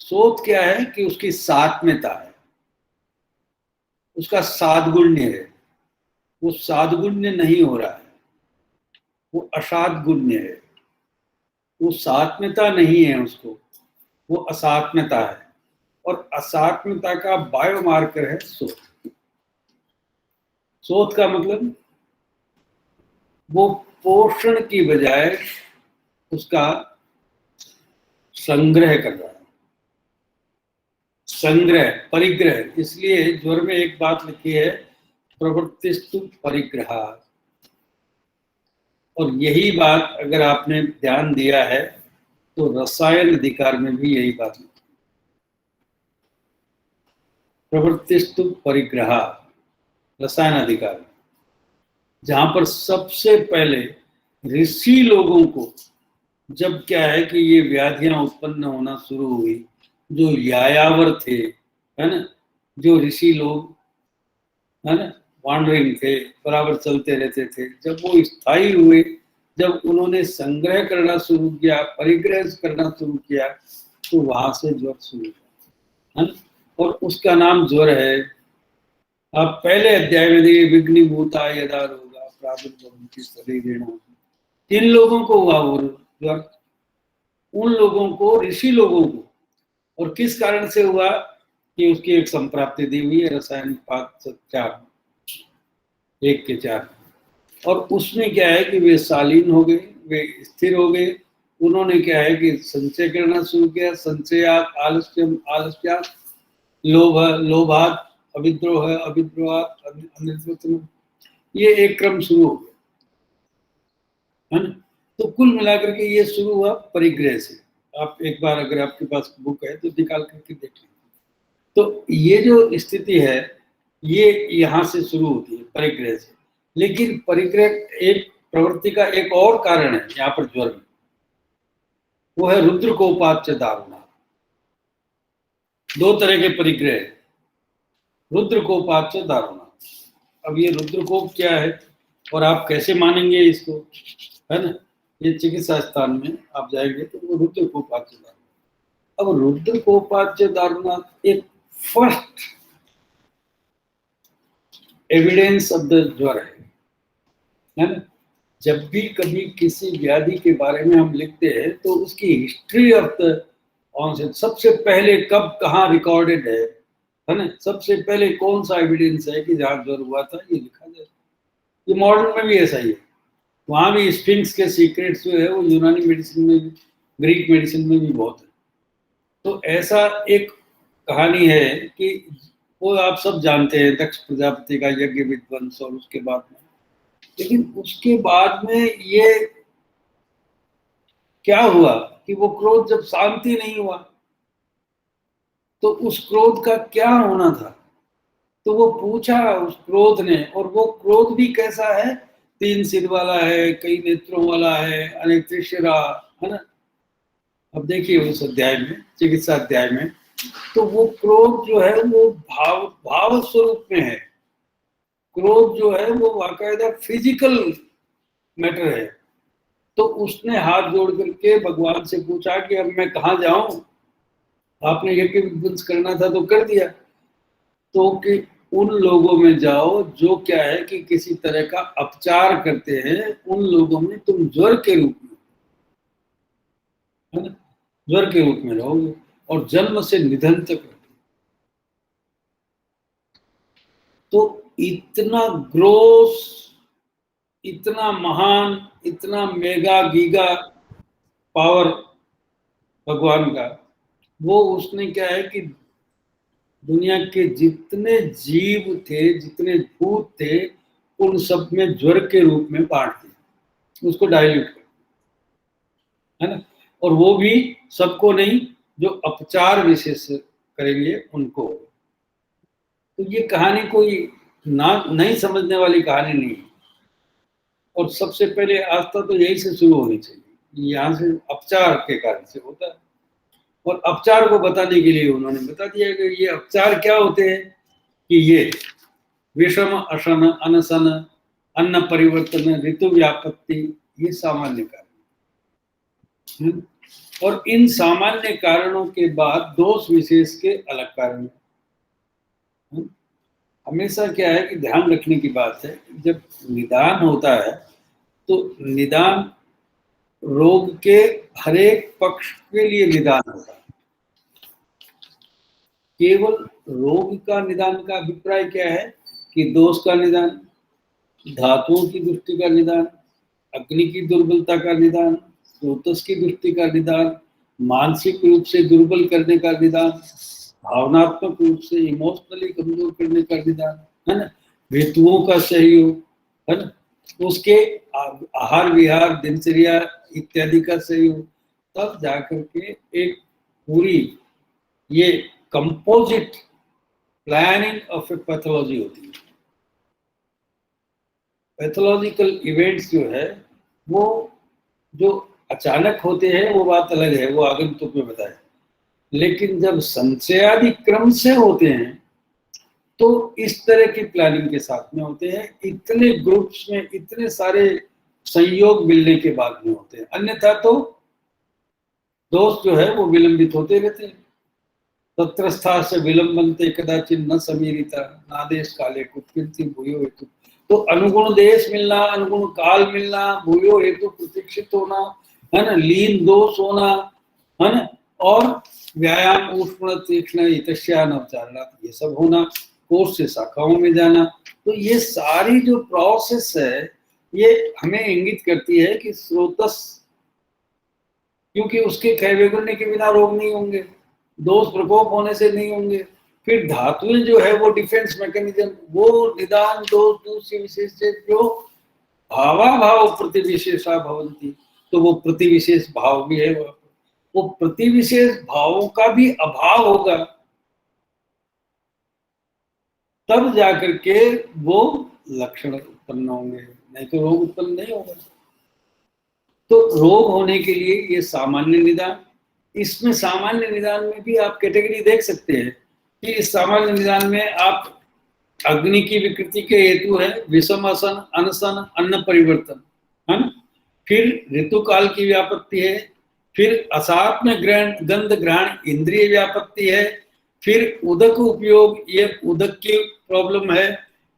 शोथ क्या है कि उसकी सात्म्यता है, उसका सादगुण्य है। वो सादगुण्य नहीं हो रहा है, वो असादगुण्य है। वो सात्म्यता नहीं है उसको, वो असात्म्यता है। और असात्म्यता का बायोमार्कर है शोथ। शोथ का मतलब वो पोषण की बजाय उसका संग्रह कर रहा है, संग्रह, परिग्रह। इसलिए ज्वर में एक बात लिखी है, प्रवृत्तिस्तु परिग्रह। और यही बात अगर आपने ध्यान दिया है तो रसायन अधिकार में भी यही बात लिखी, प्रवृत्तिस्तु परिग्रह, रसायन अधिकार, जहां पर सबसे पहले ऋषि लोगों को जब क्या है कि ये व्याधियां उत्पन्न होना शुरू हुई, जो यायावर थे, है ना, जो ऋषि लोग, है ना, वॉन्डरिंग थे, बराबर चलते रहते थे, जब वो स्थायी हुए, जब उन्होंने संग्रह करना शुरू किया, परिग्रह करना शुरू किया, तो वहां से ज्वर शुरू हुआ, है ना? और उसका नाम ज्वर है। आप पहले अध्याय में देखिए, विघ्नीभूता यदा रोगा प्रादुर्भवन्ति शरीरेण। किन लोगों को हुआ वो ज्वर? उन लोगों को, ऋषि लोगों को। और किस कारण से हुआ? कि उसकी एक संप्राप्ति दी हुई है, रासायनिक पाठ 4, 1 के 4। और उसमें क्या है कि वे शालीन हो गए, वे स्थिर हो गए। उन्होंने क्या है कि संचय करना शुरू किया, संचयात आलस्यम आलस्यात, लोभ लोभात अविद्रोह अविद्रोहात अनिर्वचनम, ये एक क्रम शुरू हो गया, है ना? तो कुल मिलाकर के ये शुरू हुआ परिग्रह से। आप एक बार अगर आपके पास बुक है तो निकाल करके देख लीजिए। तो ये जो स्थिति है ये यहाँ से शुरू होती है, परिग्रह से। लेकिन परिग्रह एक प्रवृत्ति का एक और कारण है यहाँ पर ज्वर में, वो है रुद्रकोपाच्य दारुणा। 2 तरह के परिग्रह है, रुद्रकोपाच्य दारुणा। अब ये रुद्रकोप क्या है और आप कैसे मानेंगे इसको, है ना? ये चिकित्सा स्थान में आप जाएंगे तो वो रुद्रकोपाच्य दारुणा। अब रुद्रकोपाच्य दारुणा एक फर्स्ट एविडेंस ऑफ द ज्वर है ना? जब भी कभी किसी व्याधि के बारे में हम लिखते हैं तो उसकी हिस्ट्री ऑफ द ऑनसेट, सबसे पहले कब कहाँ रिकॉर्डेड है ना? सबसे पहले कौन सा एविडेंस है कि जहाँ ज्वर हुआ था, ये लिखा जाए। ये मॉडर्न में भी ऐसा ही है। वहाँ भी स्फिंक्स के सीक्रेट्स जो है वो यूनानी मेडिसिन में भी, ग्रीक मेडिसिन में भी बहुत है। तो ऐसा एक कहानी है कि वो आप सब जानते हैं, दक्ष प्रजापति का यज्ञ विध्वंस, और उसके बाद में, लेकिन उसके बाद में ये क्या हुआ कि वो क्रोध जब शांति नहीं हुआ तो उस क्रोध का क्या होना था, तो वो पूछा उस क्रोध ने, और वो क्रोध भी कैसा है? 3 सिर वाला है, कई नेत्रों वाला है, अनेक त्रिशिरा, है ना? अब देखिए उस अध्याय में, चिकित्सा अध्याय में, तो वो क्रोध जो है वो भाव स्वरूप में है। क्रोध जो है वो बाकायदा फिजिकल मैटर है। तो उसने हाथ जोड़ करके भगवान से पूछा कि अब मैं कहाँ जाऊं? आपने यज्ञ विध्वंस करना था तो कर दिया, तो कि उन लोगों में जाओ जो क्या है कि किसी तरह का अपचार करते हैं, उन लोगों में तुम ज्वर के रूप में, है ना, ज्वर के रूप में रहोगे और जन्म से निधन तक। तो इतना ग्रोस, इतना महान, इतना मेगा गीगा पावर भगवान का, वो उसने क्या है कि दुनिया के जितने जीव थे, जितने भूत थे, उन सब में ज्वर के रूप में बांट दिया, उसको डायल्यूट कर, है ना? और वो भी सबको नहीं, जो अपचार विशेष करेंगे उनको। तो ये कहानी कोई नहीं समझने वाली कहानी नहीं है। और सबसे पहले आस्था तो यही से शुरू होनी चाहिए, यहाँ से अपचार के कारण से होता है। और अपचार को बताने के लिए उन्होंने बता दिया कि ये अपचार क्या होते हैं, कि ये विषम अशन अनशन अन्न परिवर्तन ऋतु व्यापत्ति, ये सामान्य कारण। और इन सामान्य कारणों के बाद दोष विशेष के अलग कारण है। हमेशा क्या है कि ध्यान रखने की बात है, जब निदान होता है तो निदान रोग के हर एक पक्ष के लिए निदान होता है। केवल रोग का निदान का अभिप्राय क्या है कि दोष का निदान, धातुओं की दृष्टि का निदान, अग्नि की दुर्बलता का निदान, स्रोतस की दृष्टि का निदान, मानसिक रूप से दुर्बल करने का निदान, भावनात्मक रूप से इमोशनली कमजोर करने का निदान, है ना, ऋतुओं का सहयोग, है ना, उसके आहार विहार दिनचर्या इत्यादि का सहयोग, तब जाकर के एक पूरी ये composite planning of A pathology होती है। पैथोलॉजिकल इवेंट्स जो है वो जो अचानक होते हैं वो बात अलग है, वो आगंतुक में बताए, लेकिन जब संचयादि क्रम से होते हैं तो इस तरह की प्लानिंग के साथ में होते हैं, इतने ग्रुप्स में इतने सारे संयोग मिलने के बाद में होते हैं, अन्यथा तो दोष जो है वो विलंबित होते रहते हैं। तत्रस्था से विलंबनते कदाचित न समीरिता नादेश काले कुत्कीर्ति भूयो हेतु, तो अनुगुण देश मिलना, अनुगुण काल मिलना, भूयो हेतु प्रतीक्षित होना, है ना, लीन दोष होना, है ना, और व्यायाम उष्ण तीक्ष्ण हितश्या नवचारणा, ये सब होना, कोष से शाखाओं में जाना, तो ये सारी जो प्रोसेस है ये हमें इंगित करती है कि स्रोतस, क्योंकि उसके क्षय विगुणने के बिना रोग नहीं होंगे, दोष प्रकोप होने से नहीं होंगे, फिर धातुएं जो है वो डिफेंस मैकेनिज्म, वो निदान दोष दूसरी विशेष जो भावाभाव प्रतिविशेषा भवन्ति, तो वो प्रतिविशेष भाव भी है, वो प्रतिविशेष भावों का भी अभाव होगा तब जाकर के वो लक्षण उत्पन्न होंगे, नहीं तो रोग उत्पन्न नहीं होगा। तो रोग होने के लिए ये सामान्य निदान, इसमें सामान्य निदान में भी आप कैटेगरी देख सकते हैं कि इस सामान्य निदान में आप अग्नि की विकृति के हेतु है विषम असन, अनसन, अन्न परिवर्तन, है ना, फिर ऋतु काल की व्यापत्ति है, फिर असात्म ग्रहण गंध ग्रहण इंद्रिय व्यापत्ति है, फिर उदक उपयोग, ये उदक की प्रॉब्लम है,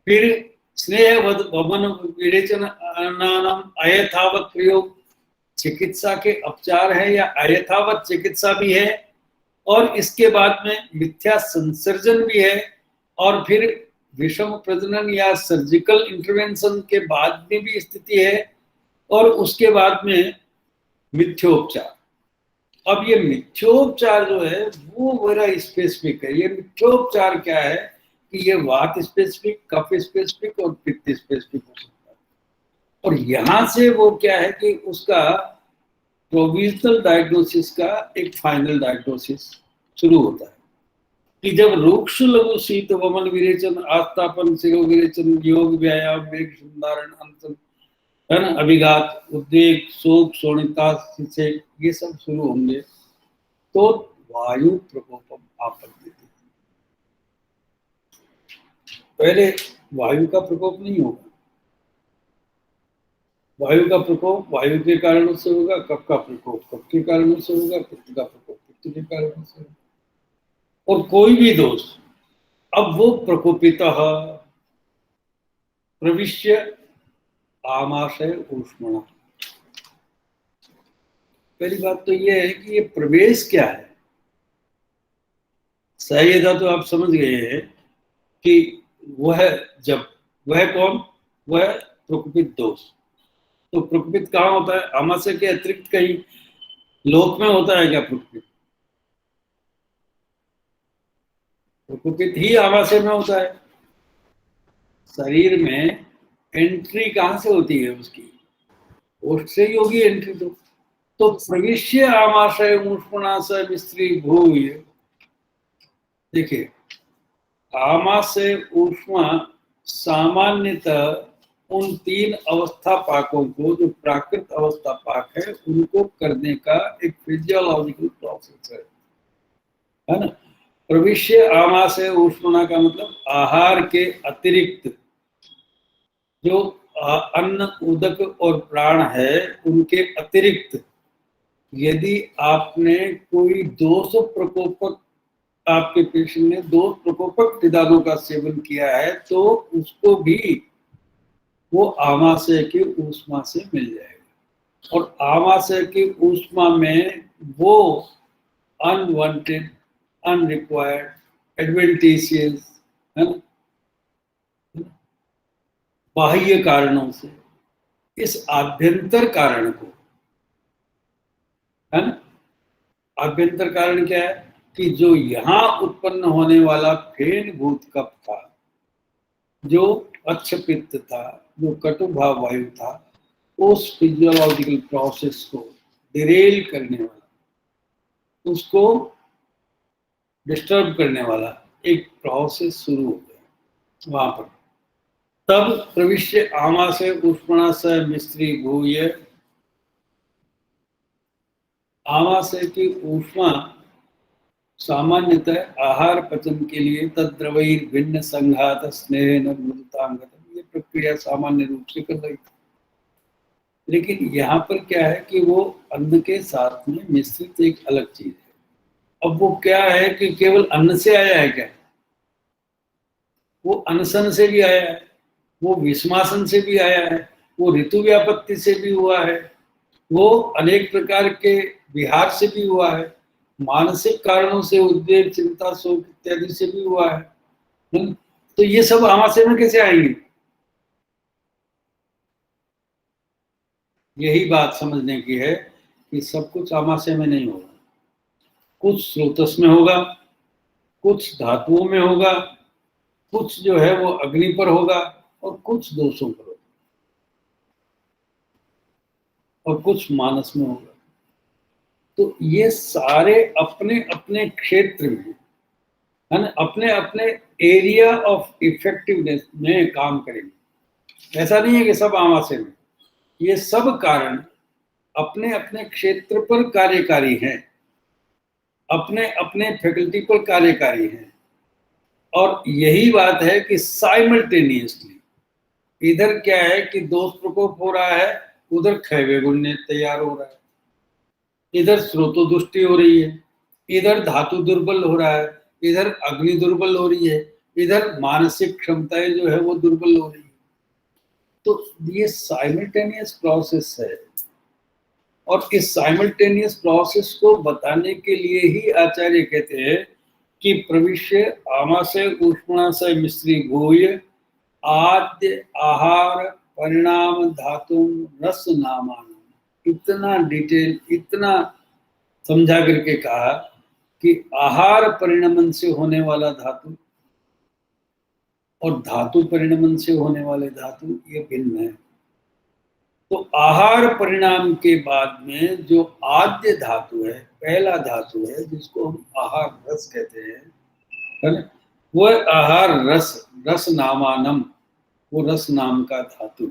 फिर स्नेह वमन विरेचन अयथावत प्रयोग, चिकित्सा के उपचार है या अयथावत चिकित्सा भी है, और इसके बाद में मिथ्या संसर्जन भी है, और फिर विषम प्रजनन या सर्जिकल इंटरवेंशन के बाद में भी स्थिति है, और उसके बाद में मिथ्योपचार। अब ये मिथ्योपचार जो है वो बड़ा स्पेसिफिक है। ये मिथ्योपचार क्या है कि ये वात स्पेसिफिक, कफ स्पेसिफिक और पित्त स्पेसिफिक हो सकता है, और यहाँ से वो क्या है कि उसका प्रोविजनल डायग्नोसिस का एक फाइनल डायग्नोसिस शुरू होता है कि जब रूक्ष लघु शीत वमन विरेचन आस्तापन शिरो विरेचन योग व्यायाम वेग संधारण अंतन, है ना, अभिघात उद्वेग शोक शोणिता से ये सब शुरू होंगे तो वायु प्रकोपम आपत्ति। पहले वायु का प्रकोप नहीं होगा, वायु का प्रकोप वायु के कारणों से होगा, कफ का प्रकोप कफ के कारणों से होगा, पित्त का प्रकोप पित्त के कारणों से होगा, और कोई भी दोष अब वो प्रकोपितः प्रविश्य आमाशय ऊष्मणा। पहली बात तो ये है कि ये प्रवेश क्या है। सह्यता तो आप समझ गए हैं कि वह जब वह कौन, वह प्रकोपित दोष। तो प्रकोपित कहाँ होता है? आमाशय के अतिरिक्त कहीं लोक में होता है क्या प्रकोपित? प्रकोपित ही आमाशय में होता है। शरीर में एंट्री कहाँ से होती है उसकी? ओष्ठ से ही होगी एंट्री। तो प्रविश्य आमाशय ऊष्मणाशय मिस्त्री भूय। देखिए आमाशय ऊष्मा सामान्यतः उन तीन अवस्था पाकों को, जो प्राकृत अवस्था पाक है, उनको करने का एक फिजियोलॉजिकल प्रोसेस है ना। प्रविश्य आमाशय ऊष्मणा का मतलब आहार के अतिरिक्त जो अन्न उदक और प्राण है उनके अतिरिक्त यदि आपने कोई दोष प्रकोपक, आपके पेशेंट ने दोष प्रकोपक निदानों का सेवन किया है तो उसको भी वो आमाशय की ऊष्मा से मिल जाएगा। और आमाशय की ऊष्मा में वो अनवांटेड, अनरिक्वायर्ड, एडवेंटिशियस, है ना, बाह्य कारणों से इस आभ्यंतर कारण को, है ना, आभ्यंतर कारण क्या है कि जो यहां उत्पन्न होने वाला फेन भूत कप था, जो अच्छपित्त था, जो कटुभाव वायु था, उस फिजियोलॉजिकल प्रोसेस को डिरेल करने वाला, उसको डिस्टर्ब करने वाला एक प्रोसेस शुरू हो गया वहां पर। तब प्रविश्य आमाशय उष्णा स मिस्त्री भूय, आमाशय की ऊष्मा सामान्यतः आहार पचन के लिए तद्रवैर भिन्न संघात स्नेह मृदुतांगतम, ये प्रक्रिया सामान्य रूप से कर रही थी। लेकिन यहाँ पर क्या है कि वो अन्न के साथ में मिश्रित एक अलग चीज है। अब वो क्या है कि केवल अन्न से आया है क्या? वो अनशन से भी आया है, वो विषमासन से भी आया है, वो ऋतु व्यापत्ति से भी हुआ है, वो अनेक प्रकार के विहार से भी हुआ है, मानसिक कारणों से उद्वेग चिंता शोक इत्यादि से भी हुआ है। तो ये सब आमाशय में कैसे आएंगे? यही बात समझने की है कि सब कुछ आमाशय में नहीं होगा, कुछ स्रोतस में होगा, कुछ धातुओं में होगा, कुछ जो है वो अग्नि पर होगा, और कुछ दोषों पर होगा, और कुछ मानस में होगा। तो ये सारे अपने अपने क्षेत्र में, है ना, अपने अपने एरिया ऑफ इफेक्टिवनेस में काम करेंगे। ऐसा नहीं है कि सब आमाशय में, ये सब कारण अपने अपने क्षेत्र पर कार्यकारी हैं, अपने अपने फैकल्टी पर कार्यकारी हैं। और यही बात है कि साइमल्टेनियसली इधर क्या है कि दोष प्रकोप हो रहा है, उधर क्षय गुण तैयार हो रहा है, इधर स्रोतोदुष्टि हो रही है, इधर धातु दुर्बल हो रहा है, इधर अग्नि दुर्बल हो रही है, इधर मानसिक क्षमताएं जो है वो दुर्बल हो रही है। तो ये साइमल्टेनियस प्रोसेस है, और इस साइमल्टेनियस प्रोसेस को बताने के लिए ही आचार्य कहते हैं कि प्रविश्य आमाशय ऊष्माशय मिश्री भूय आद्य आहार परिणाम धातु रस नामान। इतना डिटेल, इतना समझा करके कहा कि आहार परिणमन से होने वाला धातु और धातु परिणमन से होने वाले धातु ये भिन्न है। तो आहार परिणाम के बाद में जो आद्य धातु है, पहला धातु है जिसको हम आहार रस कहते हैं, है ना, वह आहार रस, रस नामानम, वो रस नाम का धातु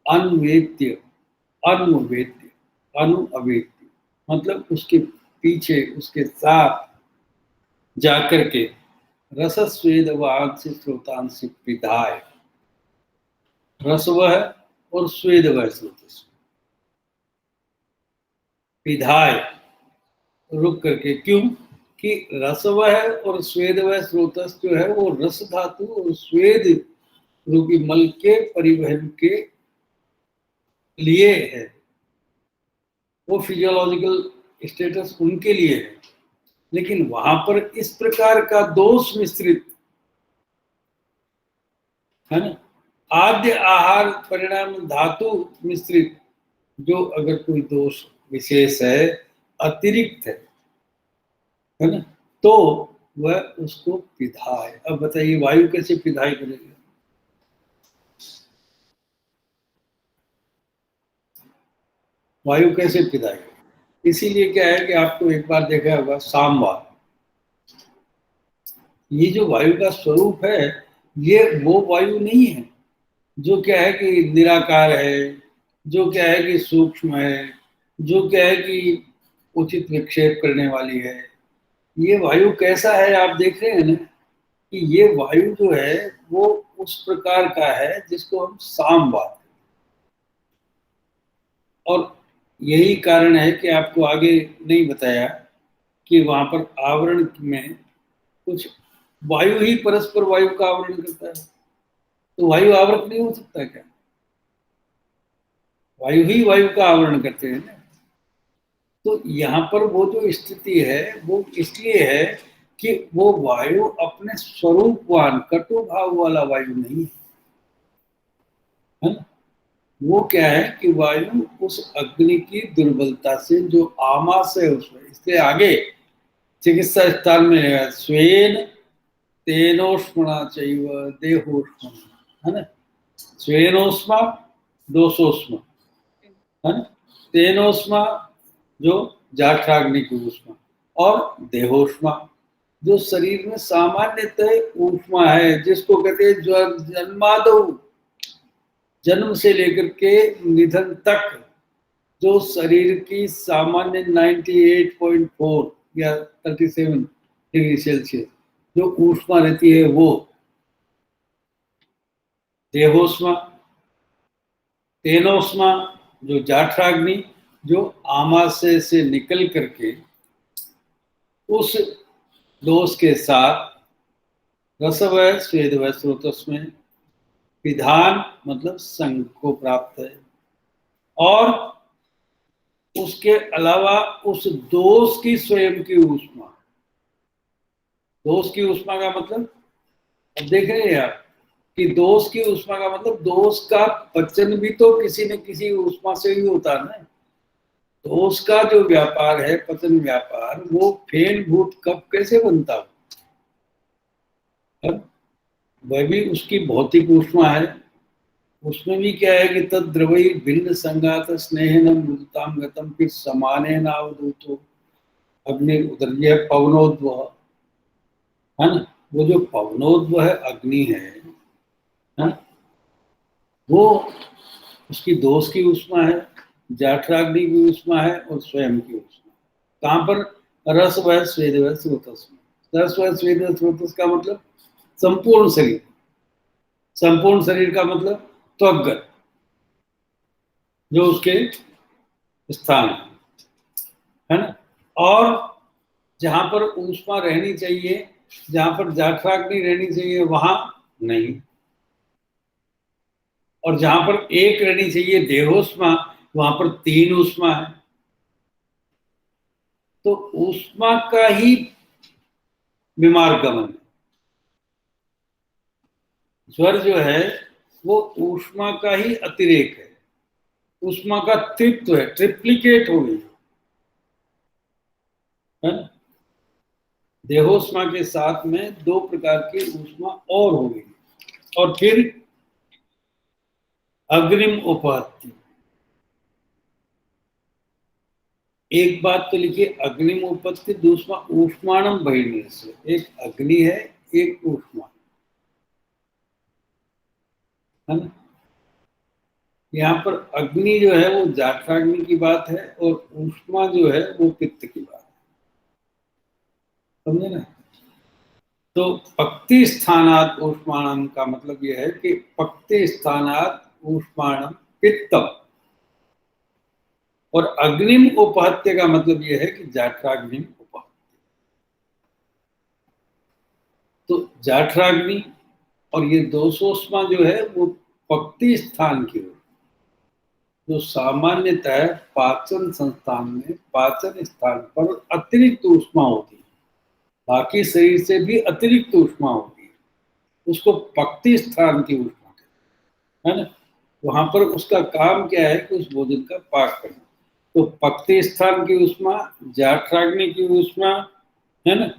अन्वेद्य, अनुवेद्य, अनुअवेद्य, मतलब उसके पीछे, उसके साथ जाकर के रसस्वेद वांश स्रोतांश पिधाय, रस वह और स्वेद वह स्रोत, पिधाय रुक करके, क्यों कि रस वह और स्वेद वह स्रोतस जो है वो रस धातु और स्वेद रूपी मल के परिवहन के लिए है, वो फिजियोलॉजिकल स्टेटस उनके लिए है। लेकिन वहां पर इस प्रकार का दोष मिश्रित, है ना, आद्य आहार परिणाम धातु मिश्रित जो अगर कोई दोष विशेष है, अतिरिक्त है ना, तो वह उसको पिधाय। अब बताइए वायु कैसे पिधाई करेगी? वायु कैसे पिधाई? इसीलिए क्या है कि आपको एक बार देखा होगा सामवार, ये जो वायु का स्वरूप है ये वो वायु नहीं है जो क्या है कि निराकार है, जो क्या है कि सूक्ष्म है, जो क्या है कि उचित विक्षेप करने वाली है। ये वायु कैसा है आप देख रहे हैं ना, कि ये वायु जो है वो उस प्रकार का है जिसको हम सामवाद, और यही कारण है कि आपको आगे नहीं बताया कि वहां पर आवरण में कुछ वायु ही परस्पर वायु का आवरण करता है, तो वायु आवृत नहीं हो सकता क्या? वायु ही वायु का आवरण करते हैं ना। तो यहाँ पर वो जो स्थिति है वो इसलिए है कि वो वायु अपने स्वरूपवान कटु भाव वाला वायु नहीं है ना, वो क्या है कि वायु उस अग्नि की दुर्बलता से जो आमास है उसमें, इसलिए आगे चिकित्सा स्थान में है स्वेन तेनोष्मणा चैव देहोष्म, है ना। स्वेनोष्मा दोषोष्मा, है ना। तेनोष्मा जो जाठराग्नि की ऊष्मा, और देहोष्मा जो शरीर में सामान्यतः ऊष्मा है, जिसको कहते हैं जन्मादौ, जन्म से लेकर के निधन तक जो शरीर की सामान्य 98.4 या 37 डिग्री सेल्सियस जो ऊष्मा रहती है वो देहोष्मा। तेनोष्मा जो जाठराग्नि, जो आमाशय से निकल करके उस दोष के साथ रसवय स्वेदवय स्रोतस्मय विधान मतलब संग को प्राप्त है, और उसके अलावा उस दोष की स्वयं की ऊष्मा। दोष की ऊष्मा का मतलब, अब देख रहे हैं आप कि दोष की ऊष्मा का मतलब दोष का पचन भी तो किसी न किसी ऊष्मा से ही होता है ना। दोष का जो व्यापार है, पचन व्यापार, वो फेन भूत कप कैसे बनता हो, वह भी उसकी भौतिक ऊष्मा है। उसमें भी क्या है कि तद द्रवई भिन्न संगात स्नेहन मृदताम गतम फिर समाने नावधूतो अग्नि उदर्य पवनोद्वह, है ना। वो जो पवनोद्वह अग्नि है, वो उसकी दोष की ऊष्मा है, जाठराग्नि की ऊष्मा है और स्वयं की ऊष्मा। कहाँ पर रस वह स्वेद वह स्रोतस में। रस वह स्वेद वह स्रोतस का मतलब संपूर्ण शरीर, संपूर्ण शरीर का मतलब त्वग्गत जो उसके स्थान है ना। और जहां पर ऊष्मा रहनी चाहिए, जहां पर जाठराग्नि रहनी चाहिए वहां नहीं, और जहां पर एक रहनी चाहिए देहोष्मा वहां पर 3 ऊष्मा है। तो ऊष्मा का ही बीमार गमन, ज्वर जो है वो ऊष्मा का ही अतिरेक है, ऊष्मा का तृप्त है, ट्रिप्लिकेट हो गई है ना। देहोष्मा के साथ में 2 प्रकार की ऊष्मा और हो गई, और फिर अग्रिम उपाधि। एक बात तो लिखिए, अग्निम उपत्ति, दूसरा ऊष्माणम बहिर्निर्स्य। एक अग्नि है, एक ऊष्मा, है ना। यहाँ पर अग्नि जो है वो जाठराग्नि की बात है, और ऊष्मा जो है वो पित्त की बात है, समझे ना। तो पक्ति स्थानात ऊष्माणम का मतलब यह है कि पक्ति स्थानात ऊष्माणम पित्तम, और अग्निम उपहत्य का मतलब यह है कि जाठराग्निम उपहत्य। तो जाठराग्नि और ये दोषोष्मा जो है वो पक्ति स्थान की हो, जो सामान्यतः पाचन संस्थान में पाचन स्थान पर अतिरिक्त ऊष्मा होती है, बाकी शरीर से भी अतिरिक्त ऊष्मा होती है, उसको पक्ति स्थान की ऊष्मा कहते हैं, है ना। वहां पर उसका काम क्या है कि उस भोजन का पाक करना। तो पक्ति स्थान की ऊष्मा, जाठराग्नि की ऊष्मा, है ना,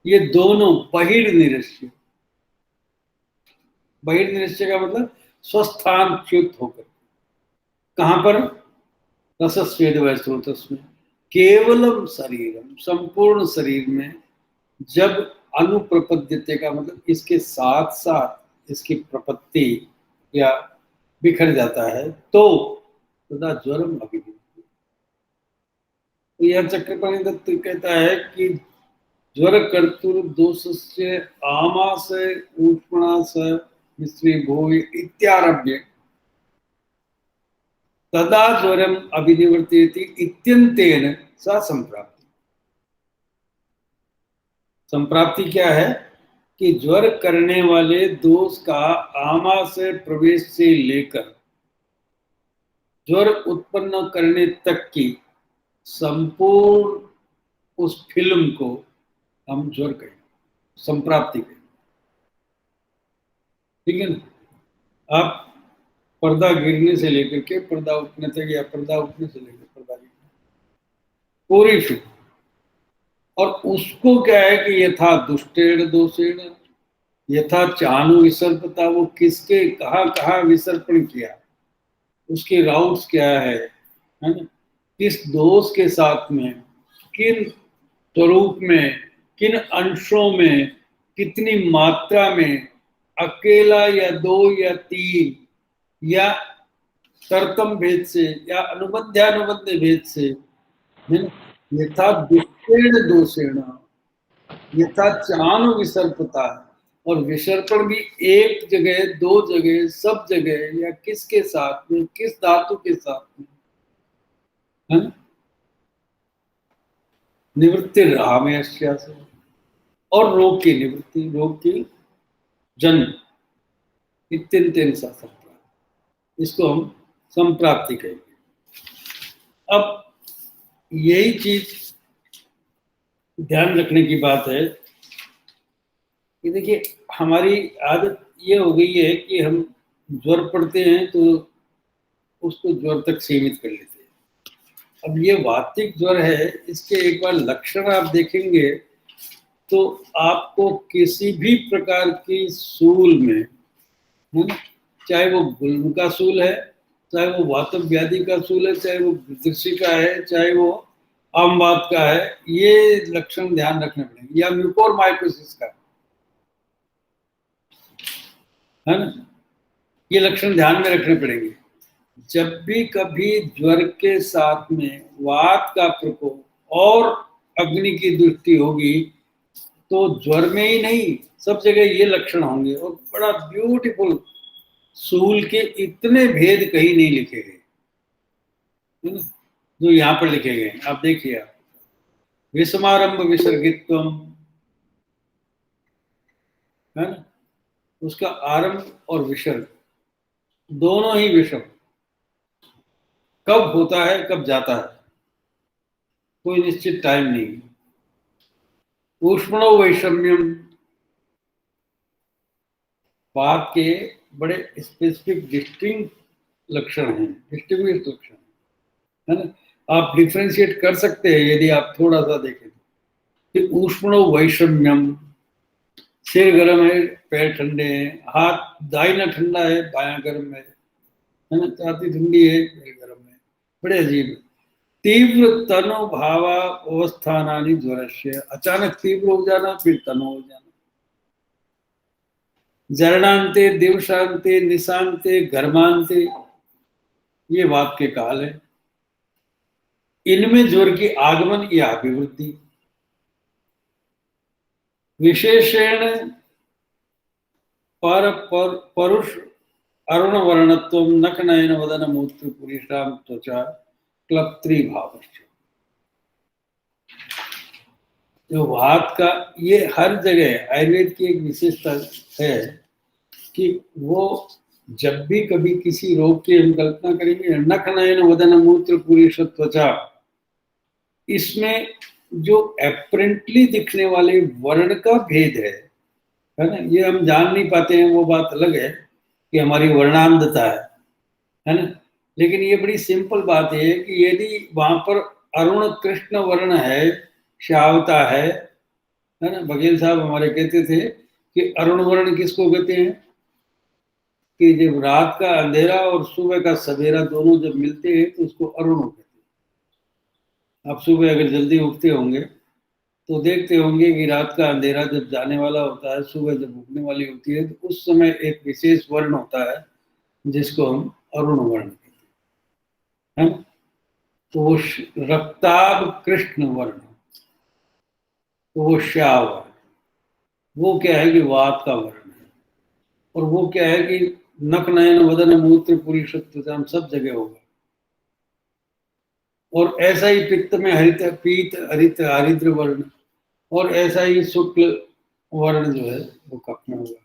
ये दोनों बहिर्निरस्य। बहिर्निरस्य का मतलब स्वस्थान च्युत होकर, कहां पर रसस्वेद वैश्रोतस्में केवलम शरीरम, संपूर्ण शरीर में जब अनुप्रपद्यते का मतलब इसके साथ साथ इसकी प्रपत्ति या बिखर जाता है, तो तदा ज्वरम अभिधि। तो यह चक्रपाणि दत्त कहता है कि ज्वर कर्तुर दोषस्य आमाशय ऊष्मणास मिश्री भोय इत्यारभ्य तदा ज्वरम अभिनिवर्त्यति इत्यंतेन सा संप्राप्ति। संप्राप्ति क्या है कि ज्वर करने वाले दोष का आमाशय प्रवेश से लेकर ज्वर उत्पन्न करने तक की संपूर्ण उस फिल्म को हम ज्वर कहें, संप्राप्ति कहें, ठीक है ना। आप पर्दा गिरने से लेकर के पर्दा उठने तक, या पर्दा उठने से लेकर पर्दा गिरने, पूरी फिल्म। और उसको क्या है कि यथा दुष्टेण दोषेण यथा चाणु विसर्पता, वो किसके कहाँ कहाँ विसर्पण किया, उसके राउट्स क्या है ना, किस दोष के साथ में, किन स्वरूप में, किन अंशों में, कितनी मात्रा में, अकेला या दो या तीन, या तरतम भेद से या अनुबंध्यानुबंध भेद से, यथा दुष्टेण दोषेण यथा चाणु विसर्पता, और विसर्पण भी एक जगह, दो जगह, सब जगह, या किसके साथ में, किस धातु के साथ में, है ना? निवृत्ति रामेश, और रोग की निवृत्ति, रोग की जन्म, तीन तीन सा संप्राप्ति, इसको हम संप्राप्ति कहेंगे। अब यही चीज ध्यान रखने की बात है कि देखिए, हमारी आदत ये हो गई है कि हम ज्वर पड़ते हैं तो उसको ज्वर तक सीमित कर लेते हैं। अब ये वातिक ज्वर है, इसके एक बार लक्षण आप देखेंगे तो आपको किसी भी प्रकार की सूल में, है ना, चाहे वो गुल्म का सूल है, चाहे वो वातव व्याधि का सूल है, चाहे वो दृष्टि का है, चाहे वो आमवात का है, ये लक्षण ध्यान रखने पड़ेंगे, या म्यूकोरमाइकोसिस का, है ना, ये लक्षण ध्यान में रखने पड़ेंगे। जब भी कभी ज्वर के साथ में वात का प्रकोप और अग्नि की दृष्टि होगी तो ज्वर में ही नहीं, सब जगह ये लक्षण होंगे। और बड़ा ब्यूटीफुल, सूल के इतने भेद कहीं नहीं लिखे गए, है ना, जो यहाँ पर लिखे गए। आप देखिए, आप विषमारंभ विसर्गित्वम, है ना, उसका आरंभ और विसर्ग दोनों ही विषम, कब होता है कब जाता है कोई निश्चित टाइम नहीं। ऊष्मणो वैषम्यम, बात के बड़े स्पेसिफिक डिस्टिंक्ट लक्षण हैं, डिस्टिंग्विश्ड लक्षण, है ना। आप डिफ्रेंशिएट कर सकते हैं यदि आप थोड़ा सा देखें कि ऊष्मणो वैषम्यम, सिर गर्म है, पैर ठंडे हैं, हाथ दाहिना ठंडा है, बायां गर्म है ना, छाती ठंडी है, पैर गर्म है, बड़े अजीब है। तीव्र तनु भावा अवस्थानानि ज्वरस्य, अचानक तीव्र हो जाना, फिर तनु हो जाना। जरणांते, दिवसांते, निशांते, घर्मांते, ये वात के काल है। इनमें ज्वर की आगमन या अभिवृद्धि, विशेषण परुष अरुण वर्णत्व, नख नयन वदन मूत्र पुरीषाम त्वचा क्लप्त्री भाव। जो वात का, ये हर जगह आयुर्वेद की एक विशेषता है कि वो जब भी कभी किसी रोग की हम कल्पना करेंगे, नख नयन वदन मूत्र पुरीष त्वचा, इसमें जो एपरेंटली दिखने वाले वर्ण का भेद है ना, ये हम जान नहीं पाते हैं, वो बात अलग है कि हमारी वर्णांधता है ना। लेकिन ये बड़ी सिंपल बात है कि यदि वहां पर अरुण कृष्ण वर्ण है, श्यावता है ना। बघेल साहब हमारे कहते थे कि अरुण वर्ण किसको कहते हैं कि जब रात का अंधेरा और सुबह का सवेरा दोनों जब मिलते हैं तो उसको अरुण कहते हैं। आप सुबह अगर जल्दी उठते होंगे तो देखते होंगे कि रात का अंधेरा जब जाने वाला होता है, सुबह जब उगने वाली होती है, तो उस समय एक विशेष वर्ण होता है जिसको हम अरुण वर्ण कहते हैं, तो वो रक्ताभ कृष्ण वर्ण, तो वो श्याव वर्ण, वो क्या है कि वात का वर्ण है। और वो क्या है कि नख नयन वदन मूत्र पुरीषत्व सब जगह होगा। और ऐसा ही पित्त में हरित, पीत हरित हरिद्र वर्ण, और ऐसा ही शुक्ल वर्ण जो है वो कफन होगा।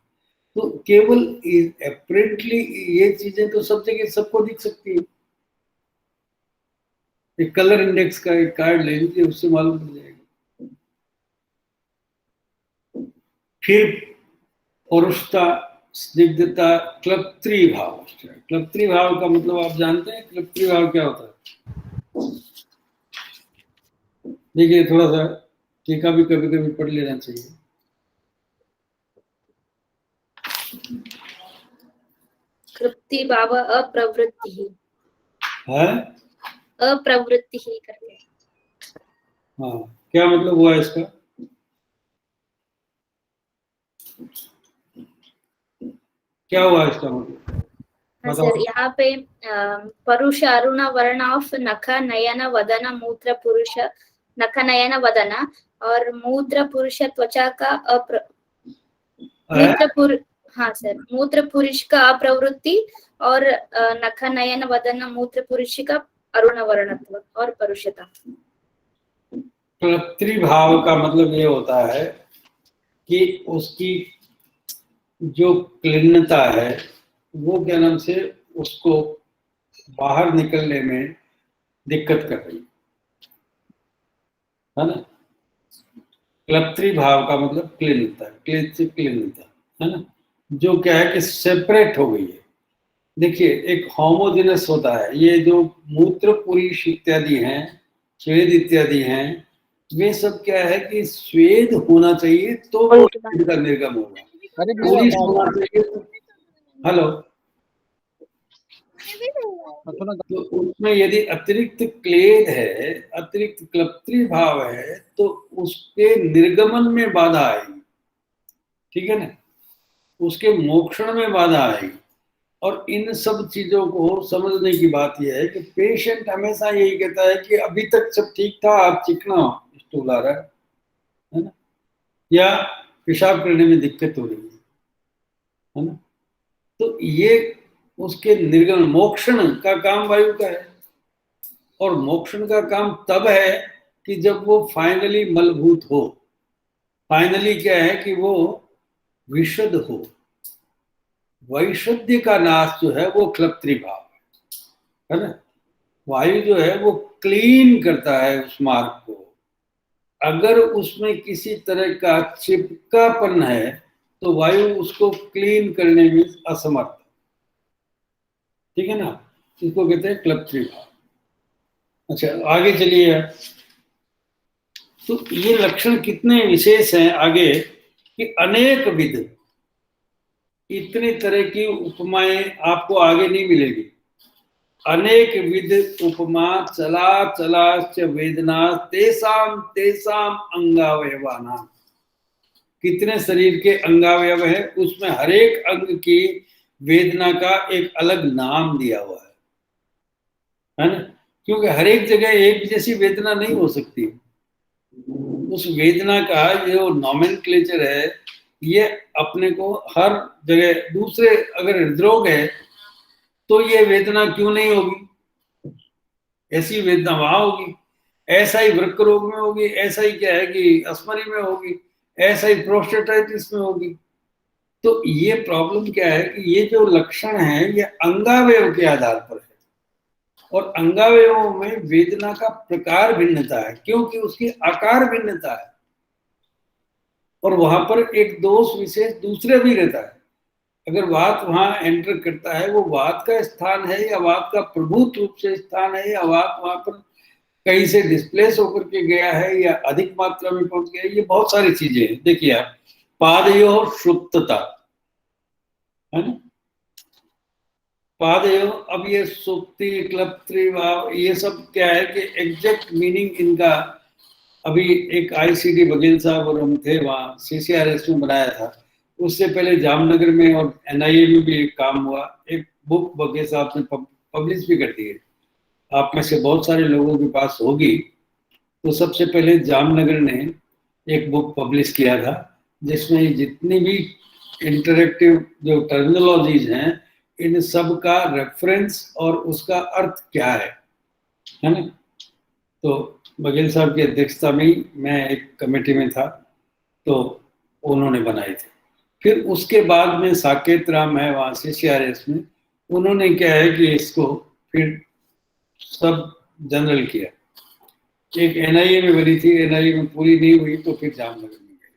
तो केवल एपरेंटली ये चीजें तो सब जगह सबको दिख सकती है। एक कलर इंडेक्स का एक कार्ड ले लीजिए, उससे मालूम पड़ जाएगा। फिर पौरुषता, स्निग्धता, क्लृप्त्री भाव। क्लृप्त्री भाव का मतलब आप जानते हैं क्लृप्त्री भाव क्या होता है? देखिए थोड़ा सा टीका भी कभी कभी पढ़ लेना चाहिए। कृप्ति भाव अप्रवृत्ति है अप्रवृत्ति ही करते हैं। हाँ, क्या मतलब हुआ इसका? क्या हुआ इसका मतलब? हाँ सर, यहाँ पे परुष अरुण वर्ण ऑफ नख नयन वदन मूत्र पुरुष, नख नयन वदन और मूत्र पुरुष त्वचा का हाँ सर, मूत्र पुरुष का अप्रवृत्ति और नख नयन वदन मूत्र पुरुष का अरुण वर्णत्व और परुषता। क्लृप्त्री भाव का मतलब ये होता है कि उसकी जो क्लीनता है वो क्या नाम से उसको बाहर निकलने में दिक्कत कर रही है ना। क्लृप्त्री भाव का मतलब क्लीनता, क्लीनता है ना, जो क्या है कि सेपरेट हो गई है। देखिए एक होमोजेनस होता है, ये जो मूत्र पुरुष इत्यादि हैं, स्वेद इत्यादि हैं, वे सब क्या है कि स्वेद होना चाहिए तो वो स्वेद का निर्गम होगा। पुरुष होना चाहिए तो हेलो, तो उसमें यदि अतिरिक्त क्लेद है, अतिरिक्त क्लृप्त्री भाव है, तो उसके निर्गमन में बाधा आएगी, ठीक है ना, उसके मोक्षण में बाधा आएगी। और इन सब चीजों को समझने की बात यह है कि पेशेंट हमेशा यही कहता है कि अभी तक सब ठीक था, आप चिकना स्टूल आ रहा है ना, या पेशाब करने में दिक्कत हो रही है ना। तो ये उसके निर्गमन, मोक्षण का काम वायु का है। और मोक्षण का काम तब है कि जब वो फाइनली मलभूत हो, फाइनली क्या है कि वो विशुद्ध हो। वैशुद्ध का नाश जो है वो क्लृप्त्री भाव है ना। वायु जो है वो क्लीन करता है उस मार्ग को। अगर उसमें किसी तरह का चिपकापन है तो वायु उसको क्लीन करने में असमर्थ, ठीक है ना, इसको कहते हैं क्लृप्त्री भाव। अच्छा आगे चलिए। तो ये लक्षण कितने विशेष हैं आगे कि अनेक विध, इतनी तरह की उपमाएं आपको आगे नहीं मिलेगी। अनेक विध उपमा चला चलाश्च वेदना तेसाम तेसाम अंगावयवाना। कितने शरीर के अंगावयव है, उसमें हरेक अंग की वेदना का एक अलग नाम दिया हुआ है ना, क्योंकि हरेक जगह एक जैसी वेदना नहीं हो सकती। उस वेदना का जो नॉमेनक्लेचर है ये अपने को हर जगह, दूसरे अगर हृदरोग है तो ये वेदना क्यों नहीं होगी, ऐसी वेदना वहां होगी। ऐसा ही वृक्क रोग में होगी, ऐसा ही क्या है कि अस्मरी में होगी, ऐसा ही प्रोस्टेटाइटिस में होगी। तो ये प्रॉब्लम क्या है कि ये जो लक्षण है ये अंगावयव के आधार पर है, और अंगावयवों में वेदना का प्रकार भिन्नता है क्योंकि उसकी आकार भिन्नता है, और वहां पर एक दोष विशेष दूसरे भी रहता है। अगर वात वहां एंटर करता है, वो वात का स्थान है या वात का प्रभुत्व रूप से स्थान है, या वात वहां पर कहीं से डिस्प्लेस होकर के गया है या अधिक मात्रा में पहुंच गया है, ये बहुत सारी चीजें हैं। देखिए आप, पादयो सुप्तता है ना, पादयो, अब ये सुप्ति क्लृप्त्री भाव ये सब क्या है कि एग्जैक्ट मीनिंग इनका अभी एक आईसीडी बघेल साहब और हम थे वहाँ CCRS में बनाया था। उससे पहले जामनगर में और NIA में भी एक काम हुआ। एक बुक बघेल साहब ने पब्लिश भी कर दी है, आप में से बहुत सारे लोगों के पास होगी। तो सबसे पहले जामनगर ने एक बुक पब्लिश किया था जिसमें जितनी भी इंटरेक्टिव जो टर्मिनोलॉजीज हैं इन सब का रेफरेंस और उसका अर्थ क्या है ना। तो बघेल साहब की अध्यक्षता में मैं एक कमेटी में था, तो उन्होंने बनाई थी। फिर उसके बाद में साकेत राम है वहाँ CCRS में, उन्होंने क्या है कि इसको फिर सब जनरल किया। एक NIA में बनी थी, NIA में पूरी नहीं हुई तो फिर जामनगर में गई।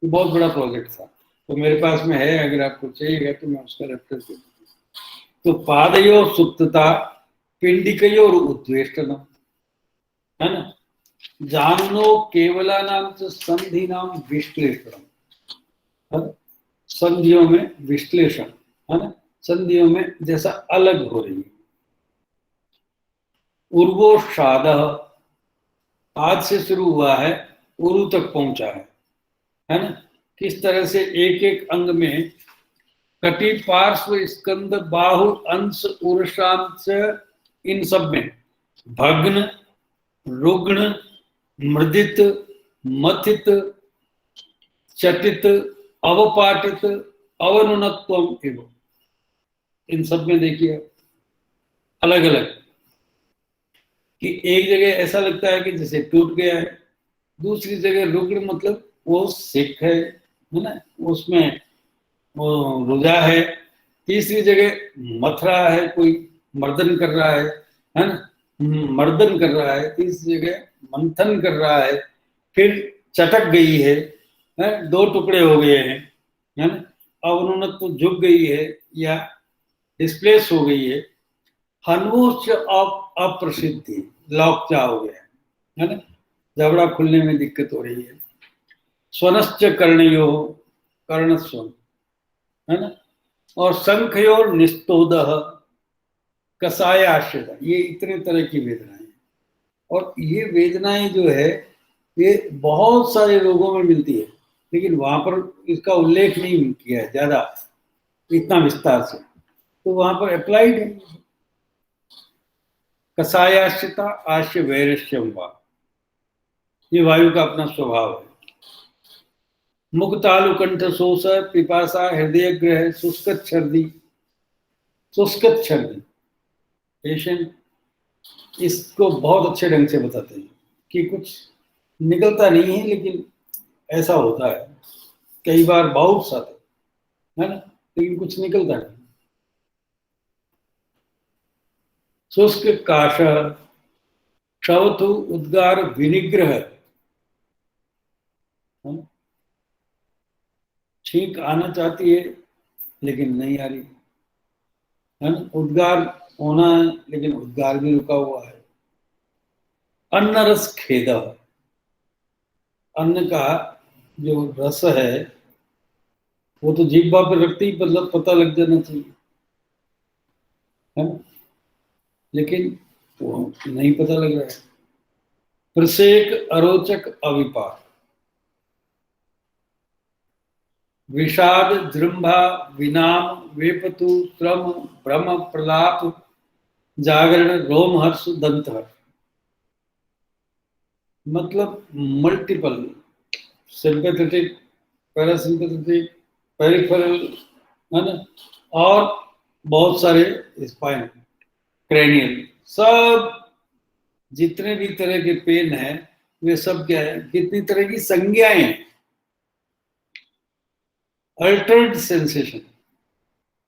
तो बहुत बड़ा प्रोजेक्ट था। तो मेरे पास में है, अगर आपको चाहिएगा तो मैं उसका रेफरेंस दे दूंगा। तो पादयो सुप्तता पिंडिकयो उद्वेष्टनम, है ना, जाननो केवलानाम च संधिनाम विश्लेषणम, है ना? संधियों में विश्लेषण, है ना, संधियों में जैसा अलग हो रही है। उर्वोषाद, आज से शुरू हुआ है, उरु तक पहुंचा है ना, किस तरह से एक एक अंग में कटी, पार्श्व, स्कंद, बाहु, अंश, उर्शांश, इन सब में भग्न, रुग्ण, मृदित, मथित, चटित, अवपाटित, अवनुनत्वम एवं, इन सब में देखिए अलग अलग, कि एक जगह ऐसा लगता है कि जैसे टूट गया है, दूसरी जगह रुग्ण मतलब वो सिक है ना, उसमें वो रुझा है, तीसरी जगह मथ रहा है, कोई मर्दन कर रहा है ना, मर्दन कर रहा है, तीसरी जगह मंथन कर रहा है, फिर चटक गई है, दो टुकड़े हो गए हैं, है ना, अवनुन्नत तो झुक गई है या डिस्प्लेस हो गई है, हन्वोच अप्रसिद्धि, लौकचा हो गया है ना, जबड़ा खुलने में दिक्कत हो रही है, स्वनश्च कर्णयो, कर्णस्वन, है ना, और शंखयोर निस्तोदह, कसाय आश्रित, ये इतने तरह की वेदनाएं, और ये वेदनाएं जो है ये बहुत सारे रोगों में मिलती है, लेकिन वहां पर इसका उल्लेख नहीं किया है ज्यादा इतना विस्तार से, तो वहां पर अप्लाइड है। कसायाश्रिता आश्य वैरस्यम वा, ये वायु का अपना स्वभाव है। मुख तालु कंठ शोष, पिपासा, हृदय ग्रह, शुष्क छर्दी, शुष्क छर्दी, पेशेंट इसको बहुत अच्छे ढंग से बताते हैं कि कुछ निकलता नहीं है, लेकिन ऐसा होता है, कई बार बाउट्स आते है ना, लेकिन कुछ निकलता नहीं। शुष्क काश, क्षवतु उद्गार विनिग्रह, छींक आना चाहती है लेकिन नहीं आ रही है ना, उद्गार होना है लेकिन उद्गार भी रुका हुआ है। अन्न रस खेद, अन्न का जो रस है वो तो जीभ पर रखते ही मतलब पता लग जाना चाहिए, है ना, लेकिन वो नहीं पता लग रहा है। प्रसेक अरोचक अविपाक, विषाद, जृंभा, विनाम, वेपतु, श्रम, भ्रम, प्रलाप, जागरण, रोमहर्ष, दंतहर्ष, मतलब मल्टीपल, सिंपैथेटिक, पैरासिम्पैथेटिक, पेरिफेरल, है ना, और बहुत सारे स्पाइन, क्रेनियल, सब जितने भी तरह के पेन है वे सब क्या है, कितनी तरह की संज्ञाएं हैं, अल्टर्ड सेंसेशन,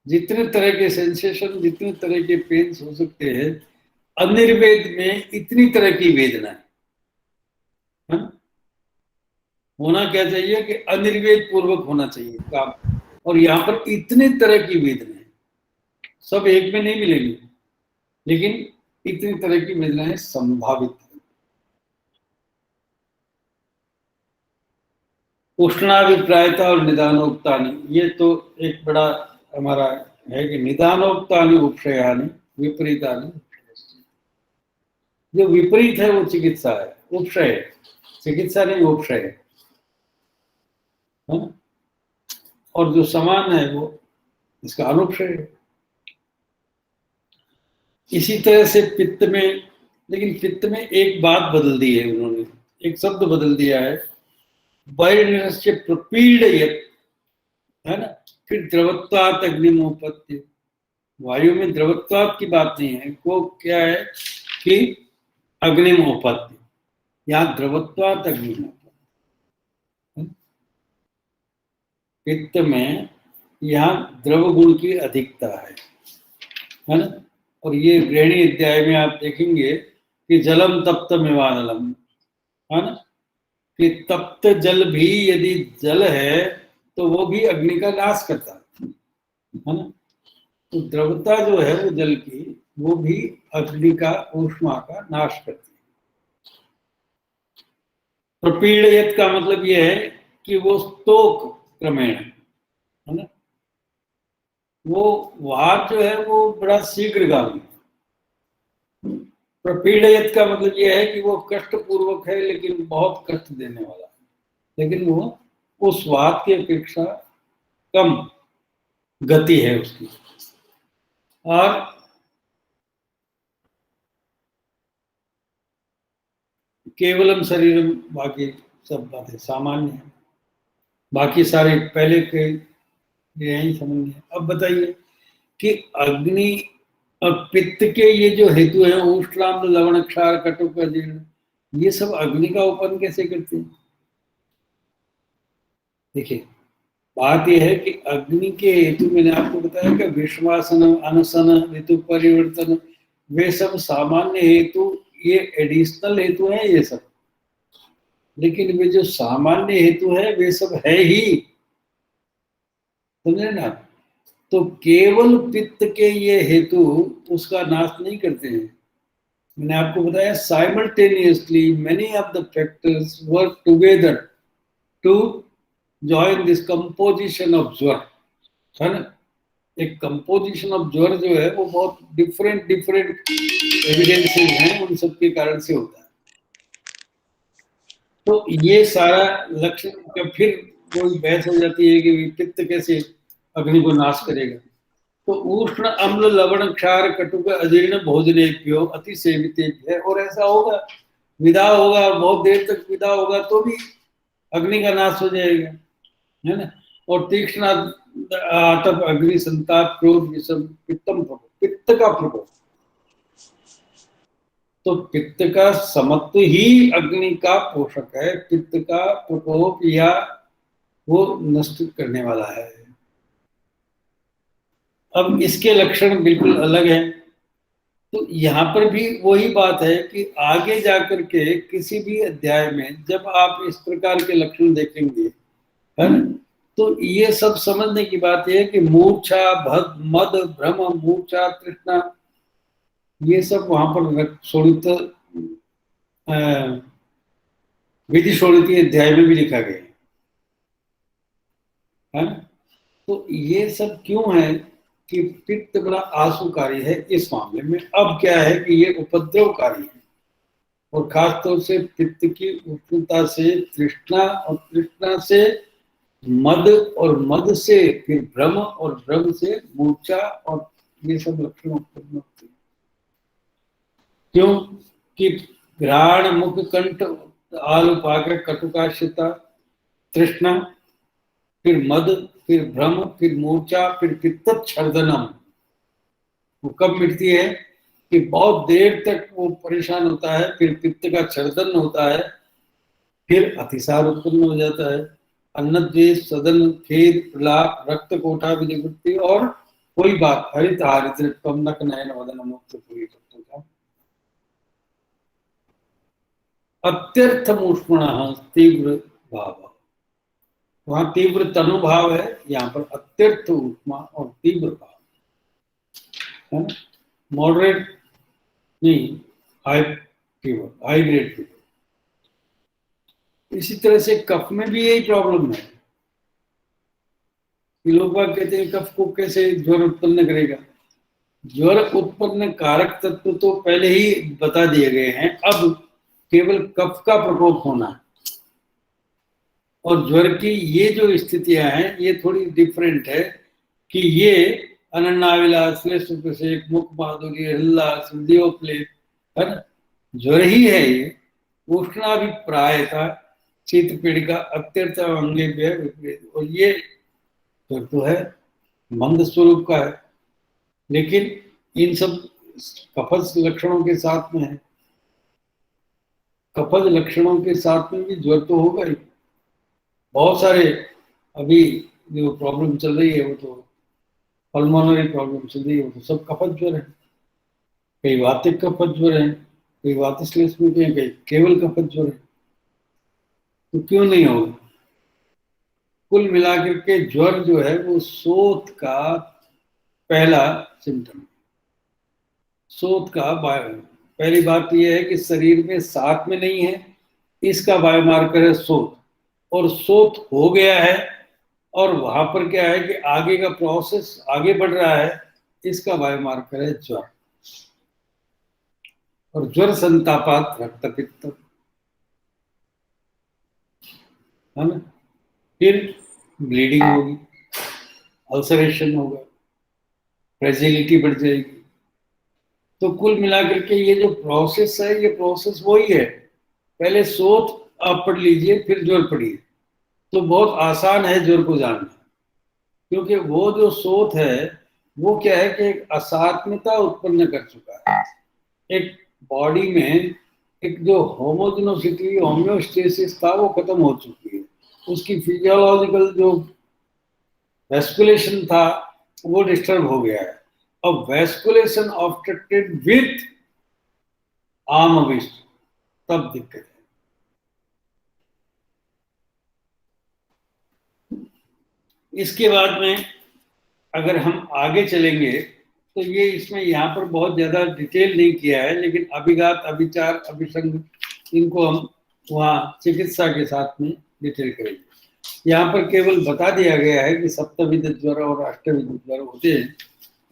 जितने तरह के सेंसेशन, जितने तरह के पेन्स हो सकते हैं, अनिर्वेद में इतनी तरह की वेदना है। होना क्या चाहिए कि अनिर्वेद पूर्वक होना चाहिए काम, और यहाँ पर इतने तरह की वेदनाएं, सब एक में नहीं मिलेंगी, लेकिन इतनी तरह की वेदनाएं संभावित है। उष्णाभिप्रायता और निदानोक्तानि, ये तो एक बड़ा हमारा है कि निदानोक्तानि उपशयानि विपरीतानि, जो विपरीत है वो चिकित्सा है, उपशय, चिकित्सा नहीं उपशय है ना, और जो समान है वो इसका अनुपशय है। इसी तरह से पित्त में, लेकिन पित्त में एक बात बदल दी है उन्होंने, एक शब्द बदल दिया है, वैरण्यस्य प्रपीडयत्, है ना, फिर द्रवत्वात् अग्निमोपत्ति, वायु में द्रवत्वात् की बात नहीं है, वो क्या है कि अग्निमोपत्ति, यहाँ द्रवत्वात् अग्निमोपत्ति। पित्त में यहाँ द्रव गुण की अधिकता है ना, और ये गृहिणी अध्याय में आप देखेंगे कि जलम तप्तमेवानलम, है ना, कि तप्त जल भी यदि जल है तो वो भी अग्नि का नाश करता है ना। तो द्रवता जो है वो जल की, वो भी अग्नि का ऊष्मा का नाश करती है। प्रपीड़यत का मतलब ये है कि वो स्तोक क्रमेण है ना, वो वात जो है वो बड़ा शीघ्रगामी। प्रपीड़यत का मतलब ये है कि वो कष्ट पूर्वक है लेकिन बहुत कष्ट देने वाला है, लेकिन वो उस वात की अपेक्षा कम गति है उसकी। और केवलम शरीरम, बाकी सब बातें सामान्य है, बाकी सारे पहले के यही समझ है। अब बताइए कि अग्नि और पित्त के ये जो हेतु है, उष्णाम्ल लवण क्षार कटुक अजीर्ण, ये सब अग्नि का उत्पन्न कैसे करते हैं? देखिए, बात यह है कि अग्नि के हेतु मैंने आपको बताया कि विश्वासन, अनशन, ऋतु परिवर्तन, वे सब सामान्य हेतु, ये एडिशनल हेतु है ये सब। लेकिन वे जो सामान्य हेतु है वे सब है ही, समझे ना। तो केवल पित्त के ये हेतु उसका नाश नहीं करते हैं। मैंने आपको बताया simultaneously many of the factors work together to join this composition of jwar, है ना। एक कंपोजिशन ऑफ ज्वर जो है वो बहुत डिफरेंट एविडेंसेस हैं, उन सब के कारण से होता है। तो ये सारा लक्षण का फिर कोई बहस हो जाती है कि पित्त कैसे अग्नि को नाश करेगा। तो उष्ण अम्ल लवण क्षार कटुक अजीर्ण भोजनेभ्यो अति सेवितेभ्य, और ऐसा होगा, विदा होगा और बहुत देर तक विदा होगा तो भी अग्नि का नाश हो जाएगा, है ना। और तीक्ष्ण आतप अग्नि संताप क्रोध विषम पित्तम प्रकोप, पित्त का प्रकोप, तो पित्त का समत्व ही अग्नि का पोषक है। पित्त का प्रकोप या वो नष्ट करने वाला है। अब इसके लक्षण बिल्कुल अलग हैं। तो यहाँ पर भी वही बात है कि आगे जाकर के किसी भी अध्याय में जब आप इस प्रकार के लक्षण देखेंगे, है ना, तो ये सब समझने की बात यह है कि मूर्छा, मद, भ्रम, मूर्छा, तृष्णा, ये सब वहां पर शोणित विधि शोणित अध्याय में भी लिखा गया है। तो ये सब क्यों है कि पित्त बड़ा आशुकारी है इस मामले में। अब क्या है कि ये उपद्रवकारी है, और खास तौर से पित्त की उष्णता से तृष्णा, और तृष्णा से मद, और मद से फिर भ्रम, और भ्रम से मूर्छा, और ये सब लक्षण उत्पन्न होते हैं। क्यों कि घ्राण, मुख, कंठ, आलुपाक, कटुकाश्यता, तृष्णा, फिर मद, फिर भ्रम, फिर मूर्छा, फिर पित्त छर्दनम। वो कब मिटती है कि बहुत देर तक वो परेशान होता है, फिर पित्त का छर्दन होता है, फिर अतिसार उत्पन्न हो जाता है, अन्न द्वेष, सदन, खेद, प्रलाप, रक्त कोठा विनिवृत्ति, और कोई बात हरित हारित नक नयन वदन मुक्त पूरी का अत्यर्थ मूष्मण तीव्र भाव। वहां तीव्र तनुभाव है, यहाँ पर अत्यर्थ ऊष्मा और तीव्र भाव है ना। मॉडरेट नहीं, high fever, high grade fever. इसी तरह से कफ में भी यही प्रॉब्लम है कि लोग बात कहते हैं कफ को कैसे ज्वर उत्पन्न करेगा। ज्वर उत्पन्न कारक तत्व तो पहले ही बता दिए गए हैं, अब केवल कफ का प्रकोप होना है। और ज्वर की ये जो स्थितियां हैं ये थोड़ी डिफरेंट है कि ये अनन्नाविलास, श्लेष्मप्रसेक, मुख माधुर्य, हल्लास, दियोप्लेप, है ना, ज्वर ही है ये। उष्णाभिप्रायता, शीत पीड़िका, अत्यर्थ अंगे विपरीत, और ये ज्वर तो है मंद स्वरूप का है, लेकिन इन सब कफज लक्षणों के साथ में है। कफज लक्षणों के साथ में भी ज्वर तो होगा ही। बहुत सारे अभी जो प्रॉब्लम चल रही है वो तो पल्मोनरी प्रॉब्लम चल रही है, वो तो सब कफज ज्वर है। कई वातिक कफज ज्वर है, कई वातश्लेष्मिक है, कई केवल कफज ज्वर है। तो क्यों नहीं होगा? कुल मिलाकर के ज्वर जो है वो शोथ का पहला सिम्टम। शोथ का पहली बात यह है कि शरीर में साथ में नहीं है, इसका बायोमार्कर है शोथ, और शोथ हो गया है और वहां पर क्या है कि आगे का प्रोसेस आगे बढ़ रहा है, इसका बायोमार्कर है ज्वर। और ज्वर संतापात रक्त पित्त, है ना, फिर ब्लीडिंग होगी, अल्सरेशन होगा, फ्रेजिलिटी बढ़ जाएगी। तो कुल मिलाकर के ये जो प्रोसेस है, ये प्रोसेस वही है। पहले शोथ आप पढ़ लीजिए, फिर ज्वर पढ़िए, तो बहुत आसान है ज्वर को जानना। क्योंकि वो जो शोथ है वो क्या है कि एक असात्मता उत्पन्न कर चुका है, एक बॉडी में एक जो होमोजेनोसिटी, होम्योस्टेसिस था वो खत्म हो चुकी है, उसकी फिजियोलॉजिकल जो वेस्कुलेशन था वो डिस्टर्ब हो गया है। अब वेस्कुलेशन ऑब्स्ट्रक्टेड विथ आर्म अविस्ट, तब दिक्कत है। इसके बाद में अगर हम आगे चलेंगे तो ये इसमें यहाँ पर बहुत ज्यादा डिटेल नहीं किया है, लेकिन अभिघात, अभिचार, अभिसंग, इनको हम वहाँ चिकित्सा के साथ में डिटेल करेंगे। यहाँ पर केवल बता दिया गया है कि सप्तविध ज्वर और अष्टविध ज्वर होते हैं,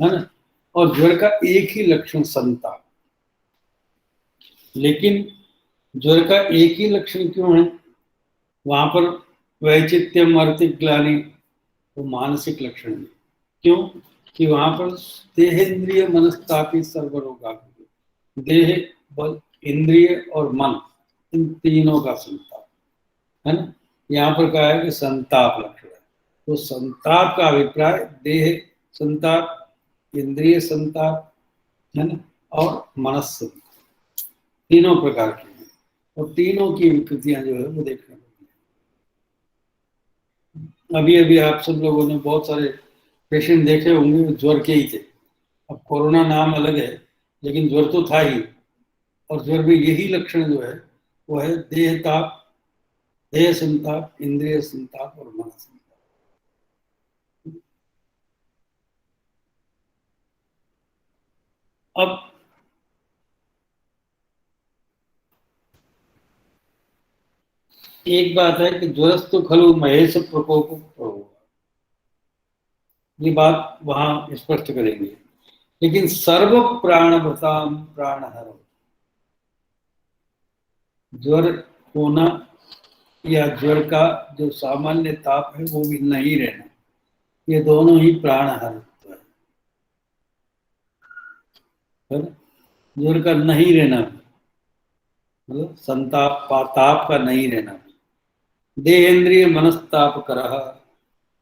है ना, और ज्वर का एक ही लक्षण संताप। लेकिन ज्वर का एक ही लक्षण क्यों है? वहां पर वैचित्यम, अर्तिक, ग्लानि, वो मानसिक लक्षण है। क्यों? कि वहां पर देहेंद्रिय मनस्तापी सर्वरोगा, देह, बल, इंद्रिय और मन, इन तीनों का संताप, है ना। यहाँ पर कहा है कि संताप लक्षण है, तो संताप का अभिप्राय देह संताप, इंद्रिय संताप, है ना, और मनस संताप, तीनों प्रकार के हैं, और तीनों की विकृतियां जो है वो देखने को मिली। अभी अभी आप सब लोगों ने बहुत सारे पेशेंट देखे होंगे ज्वर के ही थे। अब कोरोना नाम अलग है, लेकिन ज्वर तो था ही, और ज्वर में यही लक्षण जो है वो है देह ताप, देह संताप, इंद्रिय संताप और मन संताप। अब एक बात है कि ज्वरस्तु खलु महेश प्रकोप प्रभु, ये बात वहां स्पष्ट करेंगे। लेकिन सर्व प्राणभृताम प्राणहरो, ज्वर होना या ज्वर का जो सामान्य ताप है वो भी नहीं रहना, ये दोनों ही प्राणहरत्व है। ज्वर का नहीं रहना, मतलब संताप, ताप का नहीं रहना, देहेंद्रिय मनस्ताप करह,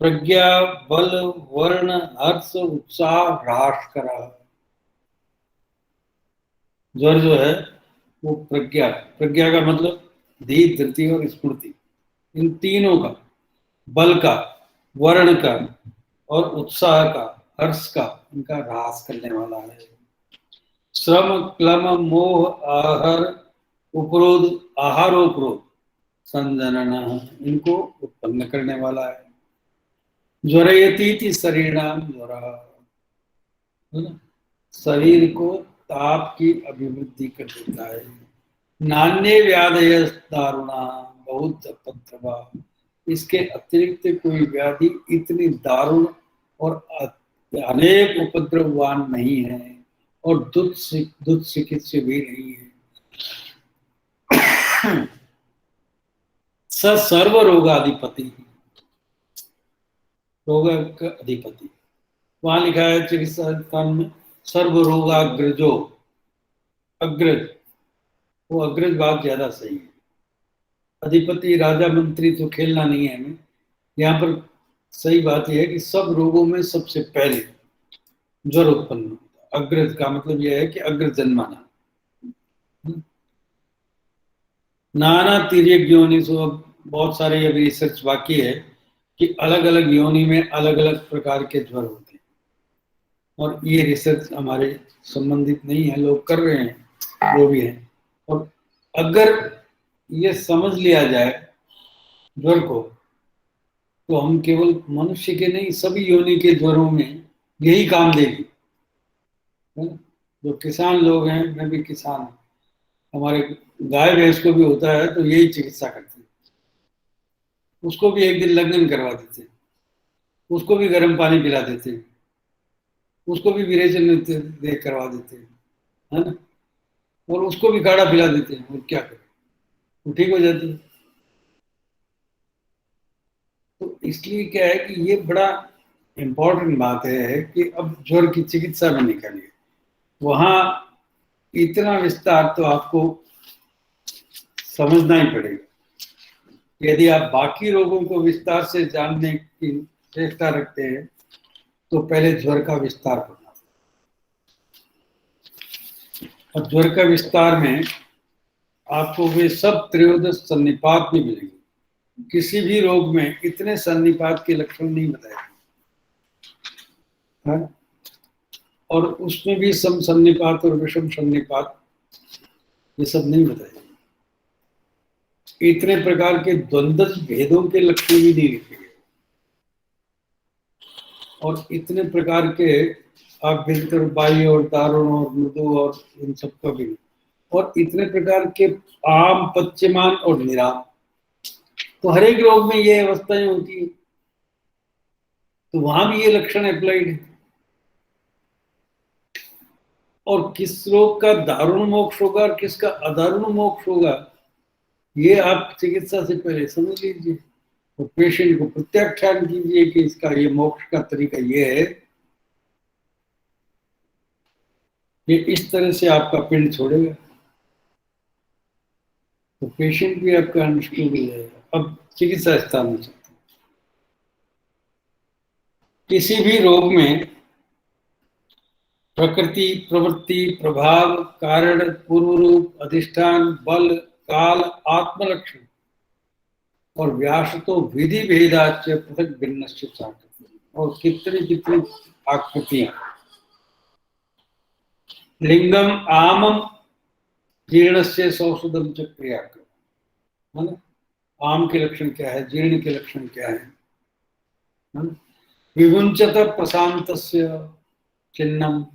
प्रज्ञा, बल, वर्ण, हर्ष, उत्साह, ह्रास करह। ज्वर जो है वो प्रज्ञा, प्रज्ञा का मतलब धी, धृति और स्फूर्ति, इन तीनों का, बल का, वर्ण का और उत्साह का, हर्ष का, इनका ह्रास करने वाला है। श्रम, क्लम, मोह, उपरोध, आहारोपरोध, संजनन, इनको उत्पन्न करने वाला है। ज्वरयतीति शरीराम ज्वर, शरीर को ताप की अभिवृद्धि कर देता है। नान्य व्याधय दारुणा बहुत उपद्रवा, इसके अतिरिक्त कोई व्याधि इतनी दारुण और अनेक उपद्रववान नहीं है, और दुष्ट चिकित्सा भी नहीं है। स सर्व रोगाधिपति, रोग का अधिपति, वहां लिखा है चिकित्सा कान में सर्व रोगाग्रजो, अग्रज, वो अग्रज बात ज्यादा सही है। अधिपति, राजा, मंत्री तो खेलना नहीं है हमें। यहाँ पर सही बात यह है कि सब रोगों में सबसे पहले ज्वर उत्पन्न होता है। अग्रज का मतलब यह है कि अग्रज जन्माना। नाना तिर्यक योनि, सो बहुत सारे अभी रिसर्च बाकी है कि अलग अलग योनि में अलग अलग प्रकार के ज्वर होते हैं, और ये रिसर्च हमारे संबंधित नहीं है, लोग कर रहे हैं जो भी है। और अगर ये समझ लिया जाए ज्वर को, तो हम केवल मनुष्य के नहीं, सभी योनि के ज्वरों में यही काम देगी, है ना। जो किसान लोग हैं, मैं भी किसान हूँ, हमारे गाय भैंस को भी होता है तो यही चिकित्सा करते हैं। उसको भी एक दिन लग्न करवा देते हैं, उसको भी गर्म पानी पिला देते हैं, उसको भी विरेचन दे करवा देते हैं, है ना, और उसको भी काढ़ा पिला देते हैं, और क्या करें, वो ठीक हो जाती है। तो इसलिए क्या है कि ये बड़ा इम्पोर्टेंट बात है कि अब ज्वर की चिकित्सा में निकलिए, वहां इतना विस्तार तो आपको समझना ही पड़ेगा। यदि आप बाकी रोगों को विस्तार से जानने की चेष्टा रखते हैं तो पहले ज्वर का विस्तार करना, और ज्वर का विस्तार में आपको वे सब त्रयोदश सन्निपात भी मिलेंगे। किसी भी रोग में इतने सन्निपात के लक्षण नहीं बताए, और उसमें भी सम सन्निपात और विषम सन्निपात ये सब नहीं बताए। इतने प्रकार के द्वंद्व भेदों के लक्षण भी नहीं लिखे गए, और इतने प्रकार के आभ्यंतर, बाह्य और दारुण और मृदु और इन सब का भी, और इतने प्रकार के आम, पच्यमान और निराम, तो हर एक रोग में ये अवस्थाएं होती है, तो वहां भी ये लक्षण अप्लाइड है। और किस रोग का दारुण मोक्ष होगा और किसका अदारुण मोक्ष होगा, ये आप चिकित्सा से पहले समझ लीजिए, तो पेशेंट को प्रत्याख्यान कीजिए कि इसका ये मोक्ष का तरीका ये है, ये इस तरह से आपका पिंड छोड़ेगा, तो पेशेंट भी आपका अंडरस्टैंड हो जाएगा। अब चिकित्सा स्थान में चलते हैं। किसी भी रोग में प्रकृति, प्रवृत्ति, प्रभाव, कारण, पूर्व रूप, अधिष्ठान, बल, काल, आत्मलक्षण और व्यास तो विधि भेदाच्य पृथक भिन्न, और कितनी कितनी आकृतियां। लिंगम आमम जीर्ण से सौषधम च क्रिया, है ना। आम के लक्षण क्या है, जीर्ण के लक्षण क्या है ना? विमुंचत प्रशांत चिन्हम,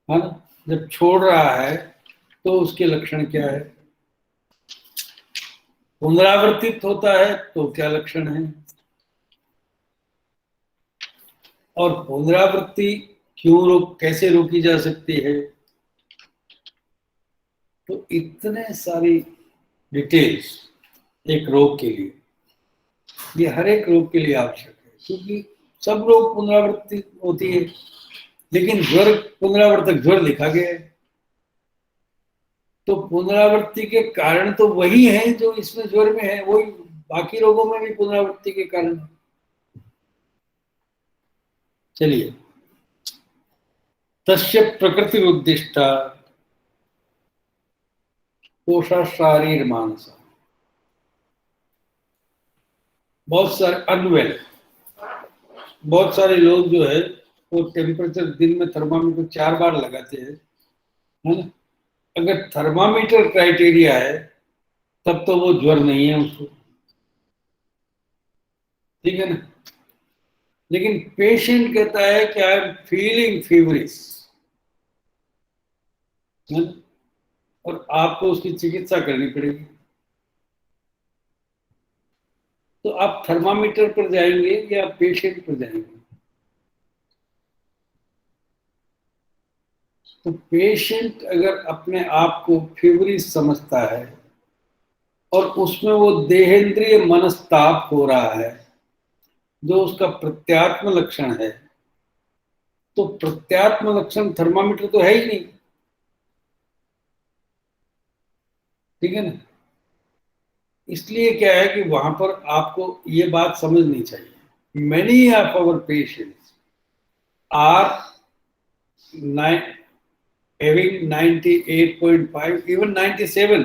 है ना, जब छोड़ रहा है तो उसके लक्षण क्या है। पुनरावर्तित होता है तो क्या लक्षण है, और पुनरावृत्ति कैसे रोकी जा सकती है। तो इतने सारी डिटेल्स एक रोग के लिए, ये हर एक रोग के लिए आवश्यक है, क्योंकि सब रोग पुनरावृत्ति होती है, लेकिन ज्वर पुनरावर्तक ज्वर लिखा गया है, तो पुनरावृत्ति के कारण तो वही है जो इसमें ज्वर में है, वही बाकी रोगों में भी पुनरावृत्ति के कारण है। चलिए, तस्य प्रकृति उद्दिष्टा कोशा शारीर मानस। बहुत सारे अनवेल, बहुत सारे लोग जो है वो टेम्परेचर दिन में थर्मामीटर 4 बार लगाते हैं, है ना। अगर थर्मामीटर क्राइटेरिया है तब तो वो ज्वर नहीं है उसको, ठीक है ना। लेकिन पेशेंट कहता है कि आई एम फीलिंग फीवरिश, और आपको उसकी चिकित्सा करनी पड़ेगी, तो आप थर्मामीटर पर जाएंगे या पेशेंट पर जाएंगे। तो पेशेंट अगर अपने आप को फीवरिश समझता है और उसमें वो देहेंद्रिय मनस्ताप हो रहा है जो उसका प्रत्यात्म लक्षण है, तो प्रत्यात्म लक्षण थर्मामीटर तो है ही नहीं, ठीक है ना। इसलिए क्या है कि वहां पर आपको ये बात समझनी चाहिए, many of our patients are having 98.5 even 97,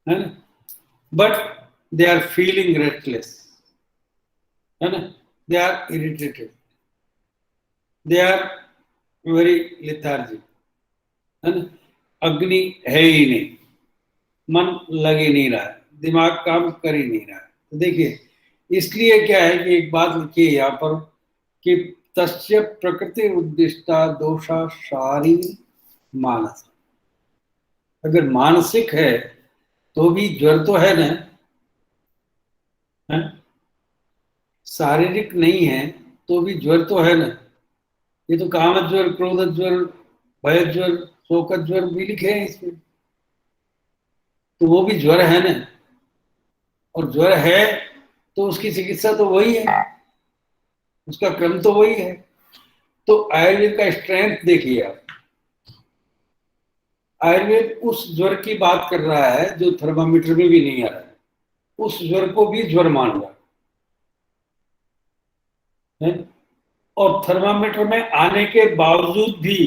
है ना, but they are feeling restless, है ना, they are irritated, they are very lethargic, है ना, अग्नि है ही नहीं, मन लग ही नहीं रहा है, दिमाग काम कर ही नहीं रहा है। तो देखिए, इसलिए क्या है कि एक बात लिखिए यहाँ पर कि तस्य प्रकृति उद्दिष्टा दोषा शारीरिक मानस। अगर मानसिक है तो भी ज्वर तो है ना, है? शारीरिक नहीं है तो भी ज्वर तो है ना। ये तो काम ज्वर, क्रोध ज्वर, भय ज्वर, शोक ज्वर भी लिखे हैं इसमें, तो वो भी ज्वर है ना। और ज्वर है तो उसकी चिकित्सा तो वही है, उसका क्रम तो वही है। तो आयुर्वेद का स्ट्रेंथ देखिए आप, आयुर्वेद उस ज्वर की बात कर रहा है जो थर्मामीटर में भी नहीं आ रहा है, उस ज्वर को भी ज्वर मान रहा है। और थर्मामीटर में आने के बावजूद भी,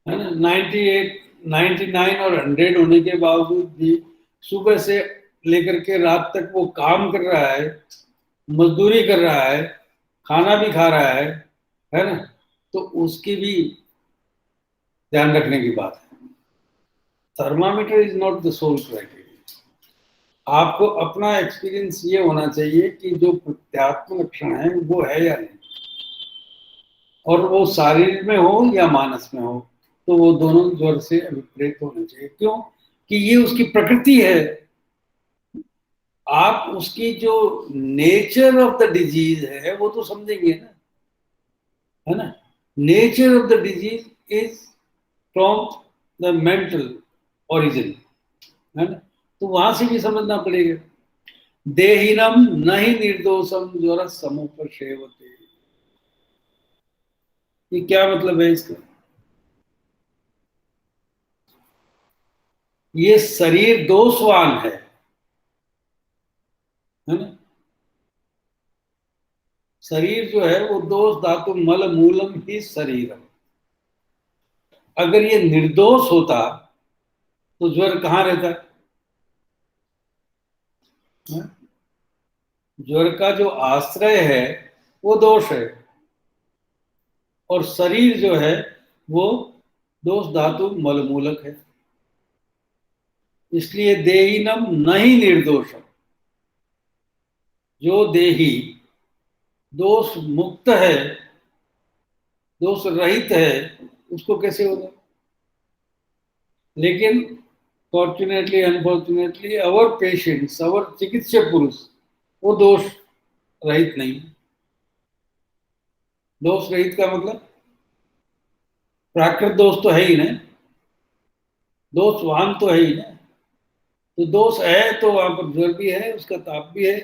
है ना, 98, 99 और 100 होने के बावजूद भी सुबह से लेकर के रात तक वो काम कर रहा है, मजदूरी कर रहा है, खाना भी खा रहा है ना। तो उसकी भी ध्यान रखने की बात है। Thermometer is not the sole criteria. आपको अपना एक्सपीरियंस ये होना चाहिए कि जो प्रत्यात्म लक्षण है वो है या नहीं, और वो शारीर में हो या मानस में हो, तो वो दोनों ज्वर से अभिप्रेत होने चाहिए। क्यों? कि ये उसकी प्रकृति है। आप उसकी जो नेचर ऑफ द डिजीज है वो तो समझेंगे ना, है ना। Nature of the disease is from the mental origin, है ना। तो वहां से भी समझना पड़ेगा। देहिनम नहीं निर्दोषम ज्वर समुपसेवते, ये क्या मतलब है इसका? ये शरीर दोषवान है ना। शरीर जो है वो दोष धातु मल मूलम ही शरीरम। अगर ये निर्दोष होता तो ज्वर कहाँ रहता है? ज्वर का जो आश्रय है वो दोष है, और शरीर जो है वो दोष धातु मलमूलक है। इसलिए देहिनम नहीं निर्दोषम, जो देही दोष मुक्त है, दोष रहित है, उसको कैसे होगा? लेकिन फॉर्चुनेटली अनफॉर्चुनेटली अवर पेशेंट्स, अवर चिकित्सक पुरुष, वो दोष रहित नहीं। दोष रहित का मतलब प्राकृत दोष तो है ही ना, दोषवान तो है ही ना। तो दोष है तो वहां पर ज्वर भी है, उसका ताप भी है।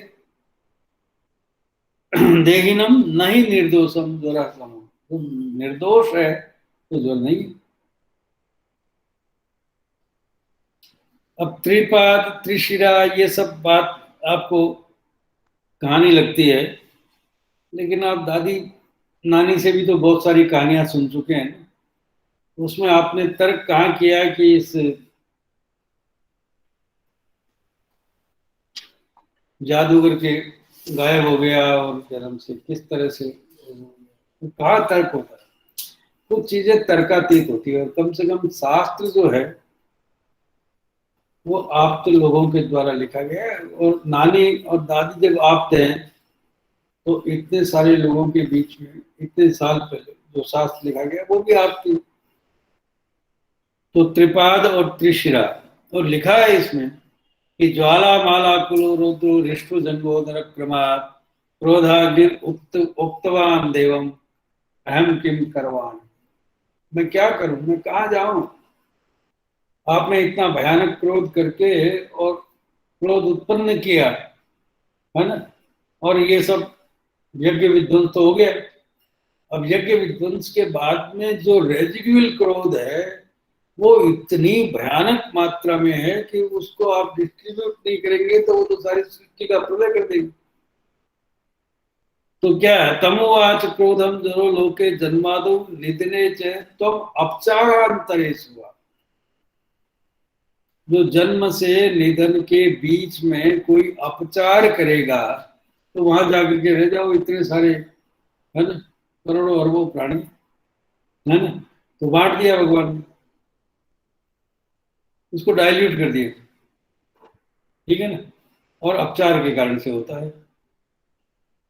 देहिनम नहीं निर्दोषम ज्वरासम, तो निर्दोष है तो ज्वर नहीं। अब त्रिपाद त्रिशिरा ये सब बात आपको कहानी लगती है, लेकिन आप दादी नानी से भी तो बहुत सारी कहानियां सुन चुके हैं। उसमें आपने तर्क कहाँ किया कि इस जादूगर के गायब हो गया और जन्म से किस तरह से, कहाँ तर्क होता है? कुछ चीजें तर्कातीत होती है, और कम से कम शास्त्र जो है वो आप तो लोगों के द्वारा लिखा गया है। और नानी और दादी जब आप थे तो इतने सारे लोगों के बीच में इतने साल पहले जो शास्त्र लिखा गया वो भी आपकी। तो त्रिपाद और त्रिशिरा, और लिखा है इसमें कि ज्वाला माला कुलो रुद्रो रिष्टु जंगोदर क्रमात् क्रोधाग्निर उक्तवान देवम अहम किम करवान। मैं क्या करूं, मैं कहाँ जाऊं? आपने इतना भयानक क्रोध करके और क्रोध उत्पन्न किया, है ना, और ये सब यज्ञ विध्वंस तो हो गया। अब यज्ञ विध्वंस के बाद में जो रेजिडुअल क्रोध है वो इतनी भयानक मात्रा में है कि उसको आप डिस्ट्रीब्यूट नहीं करेंगे तो वो तो सारी सृष्टि का प्रलय कर देंगे। तो क्या है? तमोवाच क्रोधम जरो लोके जन्मादो निधने च तम अपचारांतरेषु। जो जन्म से निधन के बीच में कोई अपचार करेगा तो वहां जाकर के रह जाओ इतने सारे, है ना, करोड़ों अरबों प्राणी, है ना। तो बांट दिया भगवान ने, उसको डाइल्यूट कर दिया। ठीक है ना, और अपचार के कारण से होता है।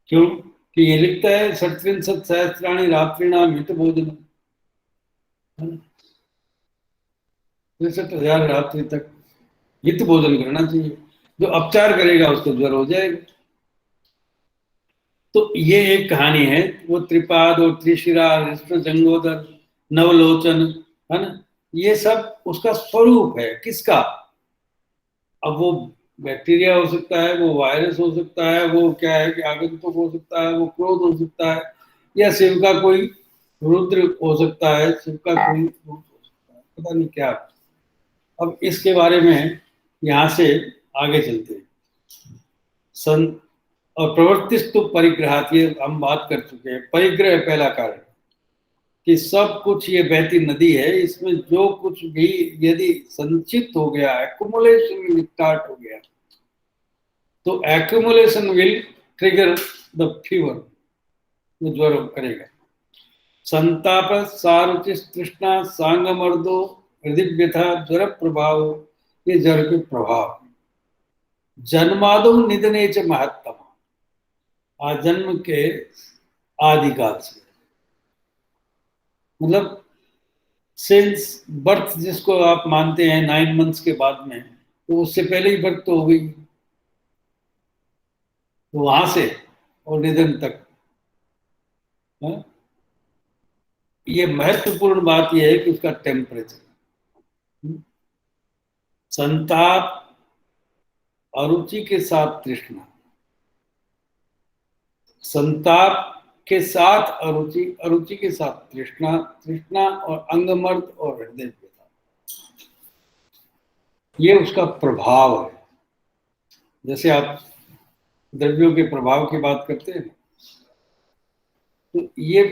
क्यों कि ये लिखता है 37 सहस्त्राणी रात्रिणाम हित भोजन, 63,000 रात्रि तक हित भोजन करना चाहिए। जो अपचार करेगा उसको ज्वर हो जाएगा। तो ये एक कहानी है। वो त्रिपाद और त्रिशिरा, कृष्ण जंगोदर, नवलोचन, है ना, ये सब उसका स्वरूप है। किसका? अब वो बैक्टीरिया हो सकता है, वो वायरस हो सकता है, वो क्या है कि आगंतुक हो सकता है, वो क्रोध हो सकता है, या शिव का कोई रुद्र हो सकता है, शिव का कोई रूप हो सकता है, पता नहीं क्या। अब इसके बारे में यहाँ से आगे चलते हैं। सन और प्रवर्तिस्तु परिग्रहात, ये हम बात कर चुके हैं। परिग्रह पहला कारण कि सब कुछ ये बहती नदी है, इसमें जो कुछ भी यदि संचित हो गया, एक्युमुलेशन स्टार्ट हो गया, तो accumulation will trigger the fever, वो ज्वर करेगा। संताप, सारुचि, तृष्णा, सांगमर्दो, हृदय व्यथा, ज्वर प्रभाव, ये ज्वर के प्रभाव। जन्मादो निधने च महत्तम, आजन्म के आदिकाल से, मतलब सिंस बर्थ जिसको आप मानते हैं 9 मंथ्स के बाद में, तो उससे पहले ही बर्थ तो हो गई, तो वहां से और निधन तक है? ये महत्वपूर्ण बात यह है कि उसका टेम्परेचर, संताप, अरुचि के साथ तृष्णा, संताप के साथ अरुचि, अरुचि के साथ तृष्णा, तृष्णा और अंगमर्द और हृदय व्यथा, ये उसका प्रभाव है। जैसे आप द्रव्यों के प्रभाव की बात करते हैं, तो ये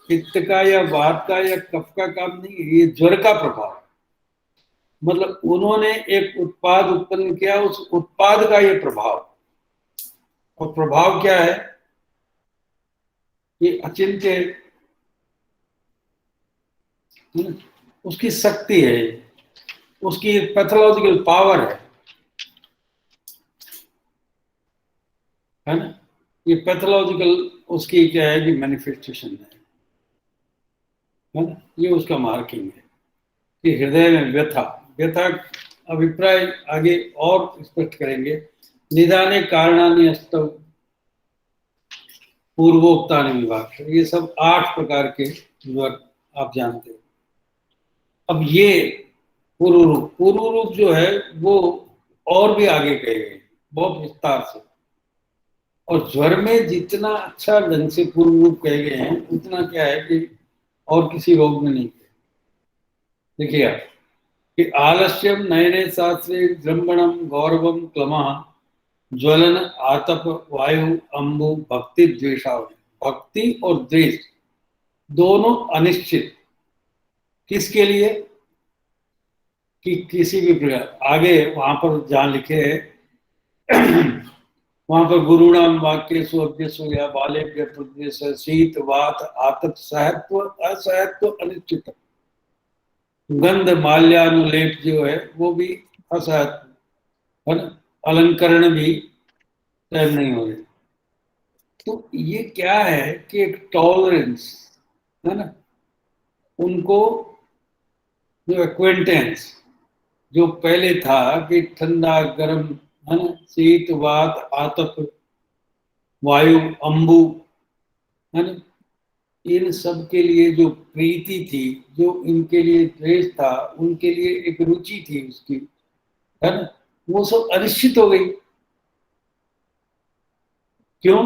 पित्त का या वात का या कफ का काम नहीं है, ये ज्वर का प्रभाव है। मतलब उन्होंने एक उत्पाद उत्पन्न किया, उस उत्पाद का ये प्रभाव, और प्रभाव क्या है? ये अचिंत्य है, उसकी शक्ति है, उसकी पैथोलॉजिकल पावर है ना। ये पैथोलॉजिकल उसकी क्या है कि मैनिफेस्टेशन है ना। ये उसका मार्किंग है कि हृदय में व्यथा, व्यथा अभिप्राय आगे और स्पष्ट करेंगे। निदाने कारणानि अष्टौ, पूर्वोक्तानि विभाग, ये सब 8 प्रकार के ज्वर आप जानते हैं। अब ये पूर्व रूप जो है वो और भी आगे कहे गए बहुत विस्तार से, और ज्वर में जितना अच्छा ढंग से पूर्व रूप कहे गए हैं उतना क्या है कि और किसी रोग में नहीं। देखिए आप कि आलस्यम नयने शास्त्रे द्रंबणम गौरवम क्लमा, ज्वलन आतप वायु अम्बु भक्ति द्वेषावली। भक्ति और द्वेष दोनों अनिश्चित, किसके लिए? कि किसी भी प्रकार, आगे वहां पर जहां लिखे है वहां पर गुरुणाम वाक्येषु अभ्यसु या बालेभ्य प्रद्वेष, शीत वात आतप सहत्व असहत्व अनिश्चित, गंध माल्यानुलेप जो है वो भी असहत्व, अलंकरण भी तय नहीं हो रहे। तो ये क्या है कि एक टॉलरेंस है ना, उनको जो एक्वेंटेंस जो पहले था कि ठंडा गर्म है ना, शीत वात आतप वायु अम्बु है ना, इन सब के लिए जो प्रीति थी, जो इनके लिए द्वेष था, उनके लिए एक रुचि थी उसकी, है ना, वो सब अनिश्चित हो गई। क्यों?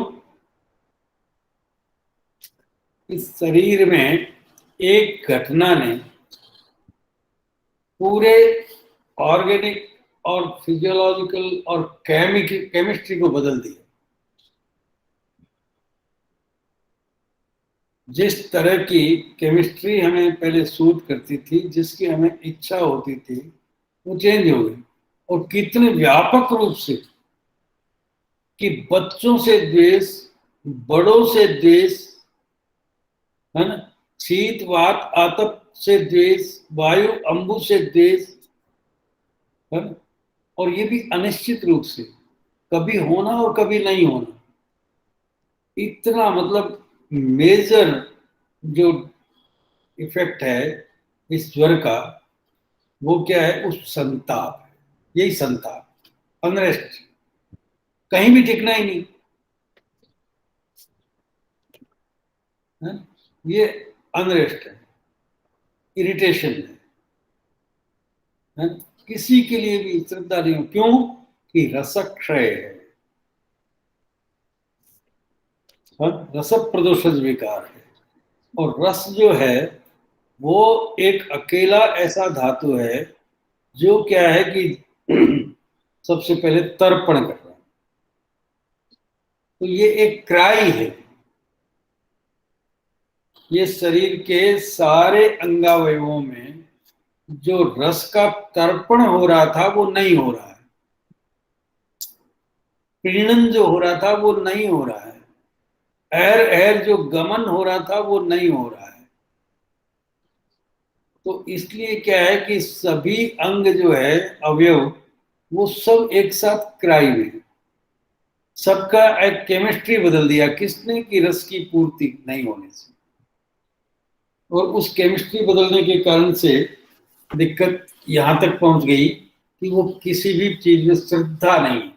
इस शरीर में एक घटना ने पूरे ऑर्गेनिक और फिजियोलॉजिकल और केमिस्ट्री को बदल दिया। जिस तरह की केमिस्ट्री हमें पहले सूट करती थी, जिसकी हमें इच्छा होती थी, वो चेंज हो गई। और कितने व्यापक रूप से कि बच्चों से द्वेष, बड़ों से द्वेष, है ना, शीत वात आतप से द्वेष, वायु अम्बु से द्वेष, है ना, और ये भी अनिश्चित रूप से, कभी होना और कभी नहीं होना। इतना मतलब मेजर जो इफेक्ट है इस ज्वर का, वो क्या है? उस संताप, यही संताप, अनरेस्ट, कहीं भी टिकना ही नहीं है? ये अनरेस्ट है, इरिटेशन है? किसी के लिए भी श्रद्धा नहीं हो। क्यों? कि रसक्षय है, रस प्रदोष विकार है। और रस जो है वो एक अकेला ऐसा धातु है जो क्या है कि सबसे पहले तर्पण कर रहा है। तो ये एक क्राई है, ये शरीर के सारे अंगावयवों में जो रस का तर्पण हो रहा था वो नहीं हो रहा है, प्रीणन जो हो रहा था वो नहीं हो रहा है, एर जो गमन हो रहा था वो नहीं हो रहा है। तो इसलिए क्या है कि सभी अंग जो है, अवयव, वो सब एक साथ क्राई में, सबका एक केमिस्ट्री बदल दिया। किसने? कि रस की पूर्ति नहीं होने से। और उस केमिस्ट्री बदलने के कारण से दिक्कत यहां तक पहुंच गई कि वो किसी भी चीज में श्रद्धा नहीं।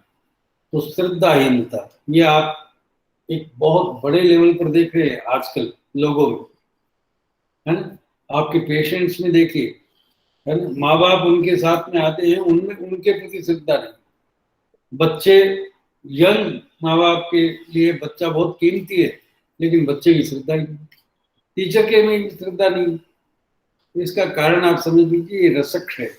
तो श्रद्धाहीनता ये आप एक बहुत बड़े लेवल पर देख रहे हैं आजकल लोगों में, है ना? आपके पेशेंट्स में देखिए, है ना, माँ बाप उनके साथ में आते हैं, उनमें उनके प्रति श्रद्धा नहीं। बच्चे, यंग माँ बाप के लिए बच्चा बहुत कीमती है, लेकिन बच्चे की श्रद्धा नहीं, टीचर के में श्रद्धा नहीं। इसका कारण आप समझ लीजिए, ये रसक है।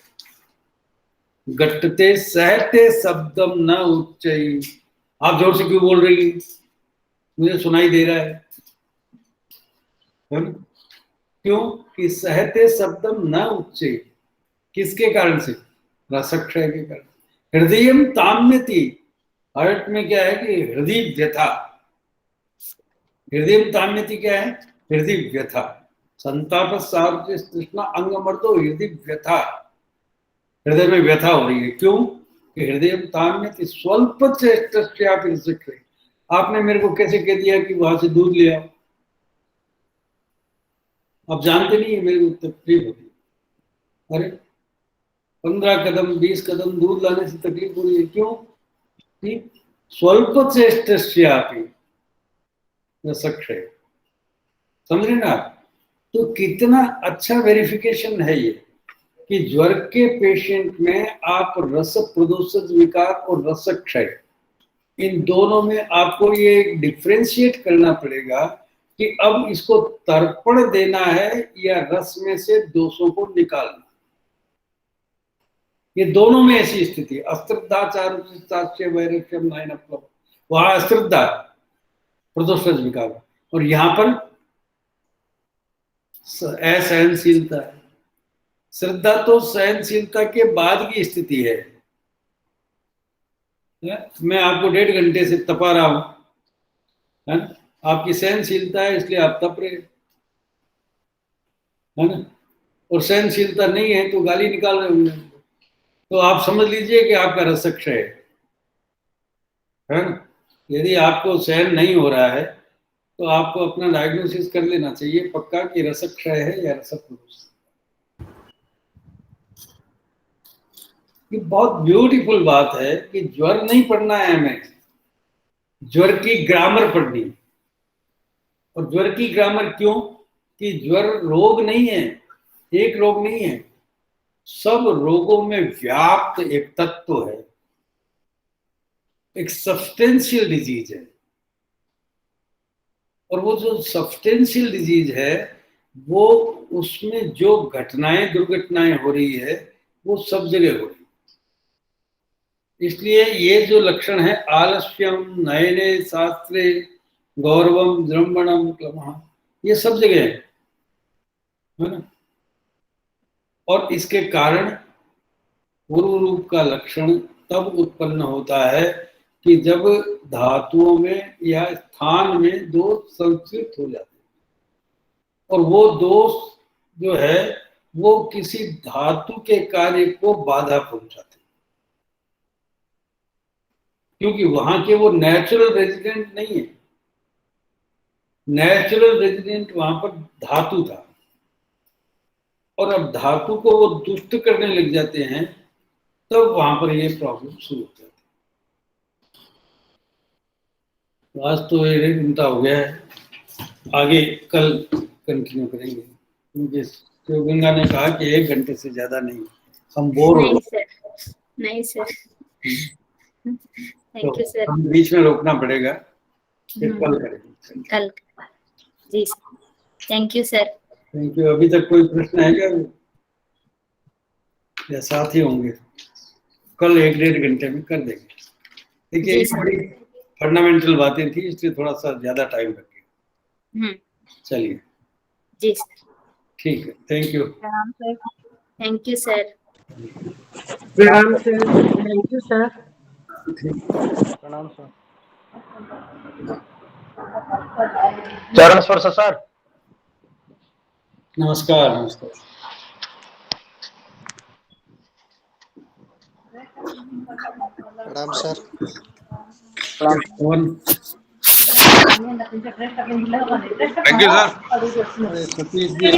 गट्टते सहते शब्दम न उच्चई। आप जोर से क्यों बोल रही है? मुझे सुनाई दे रहा है। क्यों? कि सहते शब्दम न उच्चई। किसके कारण से? रसक्षय के कारण। हृदयम ताम्यति। हार्ट में क्या है कि हृदय व्यथा। हृदयम ताम्यति क्या है? हृदय व्यथा। संताप सार्वजनिक तृष्णा अंग मर्दो हृदय व्यथा। हृदय में व्यथा हो रही है। क्यों? कि हृदय ताम्यति स्वल्प चेष्टस्यापि। आपने मेरे को कैसे कह दिया कि वहां से दूध ले आओ? आप जानते नहीं है मेरे को तकलीफ होती। अरे 15 कदम 20 कदम दूध लाने से तकलीफ हो रही है। क्यों? स्वल्प चेष्टस्यापि रसक्षय। समझ रहे ना आप? तो कितना अच्छा वेरिफिकेशन है ये कि ज्वर के पेशेंट में आप रस प्रदोषज विकार और रसक्षय, इन दोनों में आपको ये डिफ्रेंशिएट करना पड़ेगा कि अब इसको तर्पण देना है या रस में से दोषों को निकालना। ये दोनों में ऐसी स्थिति, अश्रद्धाचार वैरक्ष्यम नायन, वहां अश्रद्धा प्रदोषज विकार, और यहां पर असहनशीलता है। श्रद्धा तो सहनशीलता के बाद की स्थिति है। मैं आपको 1.5 घंटे से तपा रहा हूं, है ना? आपकी सहनशीलता है इसलिए आप तप रहे, है ना? और सहनशीलता नहीं है तो गाली निकाल रहे होंगे। तो आप समझ लीजिए कि आपका रसक्षय है ना? यदि आपको सहन नहीं हो रहा है तो आपको अपना डायग्नोसिस कर लेना चाहिए पक्का कि रसक्षय है या रसप्रदोष। ये बहुत ब्यूटीफुल बात है कि ज्वर नहीं पढ़ना है हमें, ज्वर की ग्रामर पढ़नी। और ज्वर की ग्रामर क्यों? कि ज्वर रोग नहीं है, एक रोग नहीं है, सब रोगों में व्याप्त एक तत्व है, एक सब्सटेंशियल डिजीज है। और वो जो सब्सटेंशियल डिजीज है वो, उसमें जो घटनाएं दुर्घटनाएं हो रही है वो सब जगह हो रही है। इसलिए ये जो लक्षण है, आलस्यम नयने शास्त्रे गौरवम जृंभणम क्लमः, ये सब जगह है ना? और इसके कारण पूर्व रूप का लक्षण तब उत्पन्न होता है कि जब धातुओं में या स्थान में दोष संस्कृत हो जाते हैं, और वो दोष जो है वो किसी धातु के कार्य को बाधा पहुंचाते हैं। क्योंकि वहां के वो नेचुरल रेजिडेंट नहीं है। नेचुरल रेजिडेंट वहां पर धातु था, और अब धातु को वो दुष्ट करने लग जाते हैं, तब तो वहां पर ये प्रॉब्लम शुरू हो जाती है। आज तो ये घंटा हो गया है, आगे कल कंटिन्यू करेंगे, क्योंकि शिवगंगा ने कहा कि 1 घंटे से ज्यादा नहीं, हम बोर हो नहीं गए। सर, नहीं सर, थैंक तो यू सर। हम बीच में रोकना पड़ेगा, फिर कल करेंगे। कल, जी sir, thank you sir. Thank you. अभी तक कोई प्रश्न है क्या, या साथ ही होंगे? कल 1-1.5 घंटे में कर देंगे। देखिए, जी ये सर। बड़ी फंडामेंटल बातें थी, इसलिए थोड़ा सा ज्यादा टाइम लगेगा। चलिए, जी सर, ठीक है, thank you. Thank you sir. प्रणाम सर, थैंक यू सर। प्रणाम सर। चरण स्पर्श सर। नमस्कार। नमस्कार। प्रणाम सर। कौन? Thank you sir. Satish ji,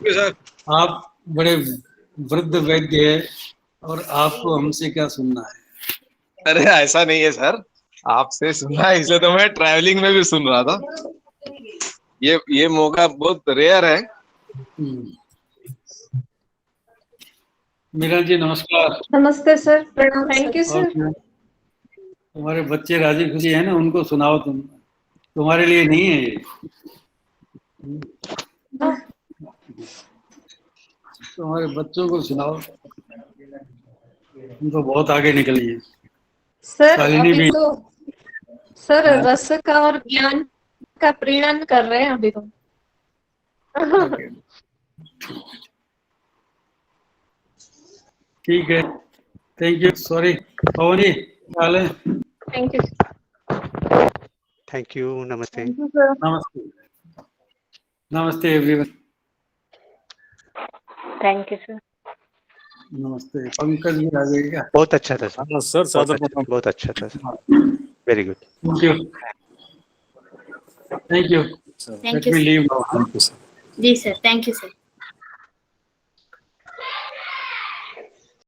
sir आप बड़े वृद्ध वैद्य हैं, और आपको हमसे क्या सुनना है? अरे ऐसा नहीं है सर, आपसे सुना है इसलिए तो मैं ट्रैवलिंग में भी सुन रहा था। ये मौका बहुत रेयर है। मीरा जी नमस्कार। नमस्ते सर, प्रणाम, थैंक यू और सर। तुम्हारे बच्चे राजी खुशी है ना, उनको सुनाओ। तुम्हारे लिए नहीं है ये, तुम्हारे बच्चों को सुनाओ, उनको बहुत आगे निकलिए। सर शालिनी अभी भी। तो सर रस का और ज्ञान का प्रीणन कर रहे हैं अभी तो। ठीक है, thank you. Sorry Pavan ji, क्या हाल है? Thank you. Thank you. नमस्ते। Thank you sir. नमस्ते। नमस्ते एवरीवन। Thank you sir. नमस्ते। पंकज भी आ जाएगा। बहुत अच्छा था सर। हाँ सर, बहुत अच्छा था sir. Very good. Thank you. Thank you. Thank let you me sir. Leave now. जी सर, थैंक यू सर।